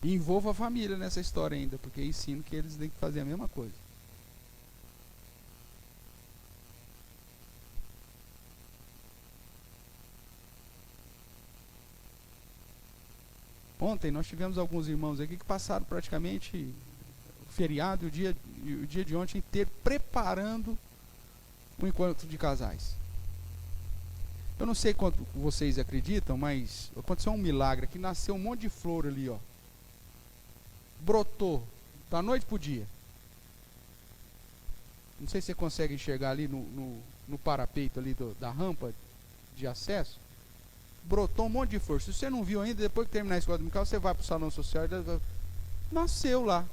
E envolvo a família nessa história ainda, porque ensino que eles têm que fazer a mesma coisa. Ontem nós tivemos alguns irmãos aqui que passaram praticamente o feriado e o dia de ontem inteiro preparando um encontro de casais. Eu não sei quanto vocês acreditam, mas aconteceu um milagre aqui, nasceu um monte de flor ali, ó. Brotou da noite pro dia. Não sei se você consegue enxergar ali no parapeito ali da rampa de acesso. Brotou um monte de flor. Se você não viu ainda, depois que terminar a escola dominical, você vai para o salão social e nasceu lá.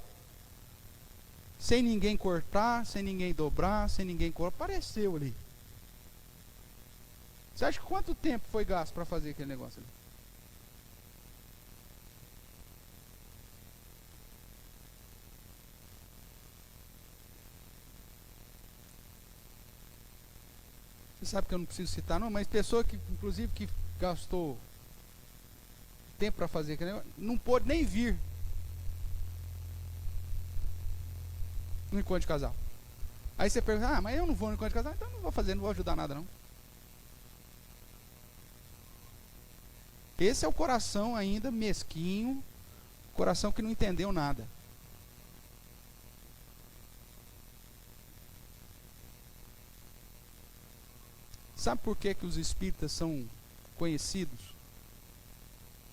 Sem ninguém cortar, sem ninguém dobrar, sem ninguém cortar. Apareceu ali. Você acha que quanto tempo foi gasto para fazer aquele negócio ali? sabe que eu não preciso citar não, mas pessoa que, inclusive, que gastou tempo para fazer aquele negócio, não pôde nem vir no encontro de casal. Aí você pergunta, mas eu não vou no encontro de casal, então não vou fazer, não vou ajudar nada não. Esse é o coração ainda mesquinho, coração que não entendeu nada. Sabe por que os espíritas são conhecidos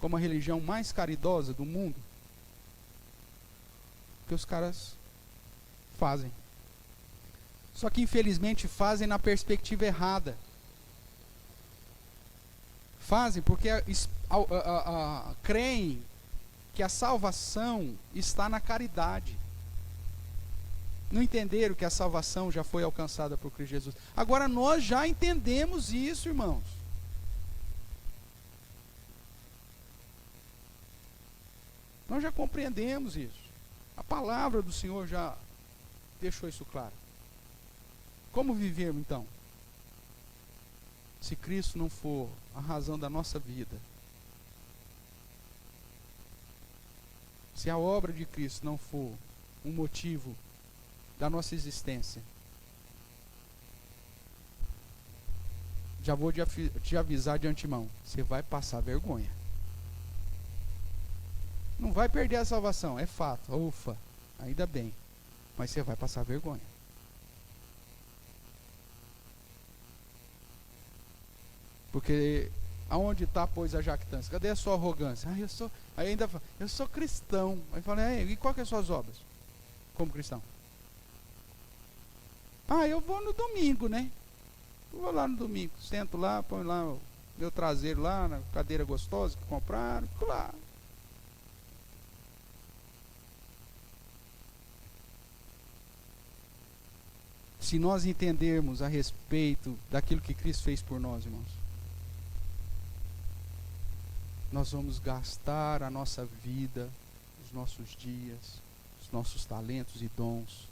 como a religião mais caridosa do mundo? Porque os caras fazem. Só que infelizmente fazem na perspectiva errada. Fazem porque creem que a salvação está na caridade. Não entenderam que a salvação já foi alcançada por Cristo Jesus. Agora nós já entendemos isso, irmãos. Nós já compreendemos isso. A palavra do Senhor já deixou isso claro. Como vivermos então? Se Cristo não for a razão da nossa vida, se a obra de Cristo não for um motivo da nossa existência, já vou te avisar de antemão, você vai passar vergonha. Não vai perder a salvação, é fato, ufa, ainda bem, mas você vai passar vergonha. Porque aonde está, pois, a jactância? Cadê a sua arrogância? Aí ainda fala, eu sou cristão. Aí fala, e qual que é as suas obras como cristão? Eu vou no domingo, né? Eu vou lá no domingo, sento lá, põe lá o meu traseiro lá, na cadeira gostosa que compraram, fico lá. Se nós entendermos a respeito daquilo que Cristo fez por nós, irmãos, nós vamos gastar a nossa vida, os nossos dias, os nossos talentos e dons,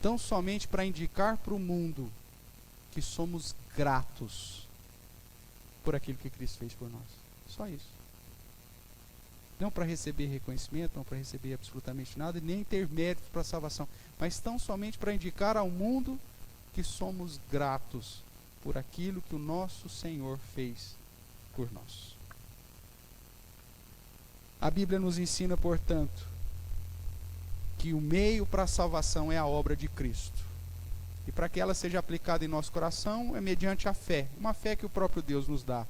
tão somente para indicar para o mundo que somos gratos por aquilo que Cristo fez por nós. Só isso. Não para receber reconhecimento, não para receber absolutamente nada, nem ter méritos para a salvação, mas tão somente para indicar ao mundo que somos gratos por aquilo que o nosso Senhor fez por nós. A Bíblia nos ensina, portanto, que o meio para a salvação é a obra de Cristo. E para que ela seja aplicada em nosso coração é mediante a fé, uma fé que o próprio Deus nos dá.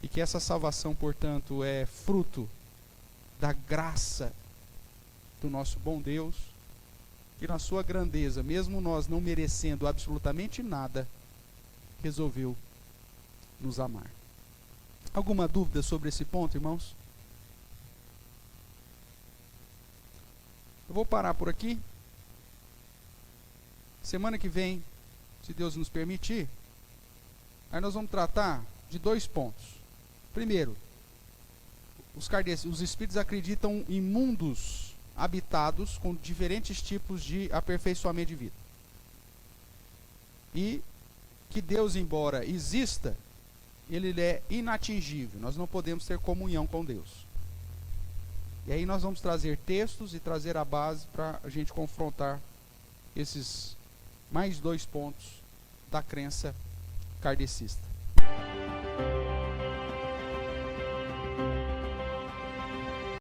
E que essa salvação, portanto, é fruto da graça do nosso bom Deus, que na sua grandeza, mesmo nós não merecendo absolutamente nada, resolveu nos amar. Alguma dúvida sobre esse ponto, irmãos? Eu vou parar por aqui. Semana que vem, se Deus nos permitir, aí nós vamos tratar de 2 pontos. Primeiro, os espíritos acreditam em mundos habitados com diferentes tipos de aperfeiçoamento de vida. E que Deus, embora exista, ele é inatingível. Nós não podemos ter comunhão com Deus. E aí nós vamos trazer textos e trazer a base para a gente confrontar esses mais 2 pontos da crença kardecista.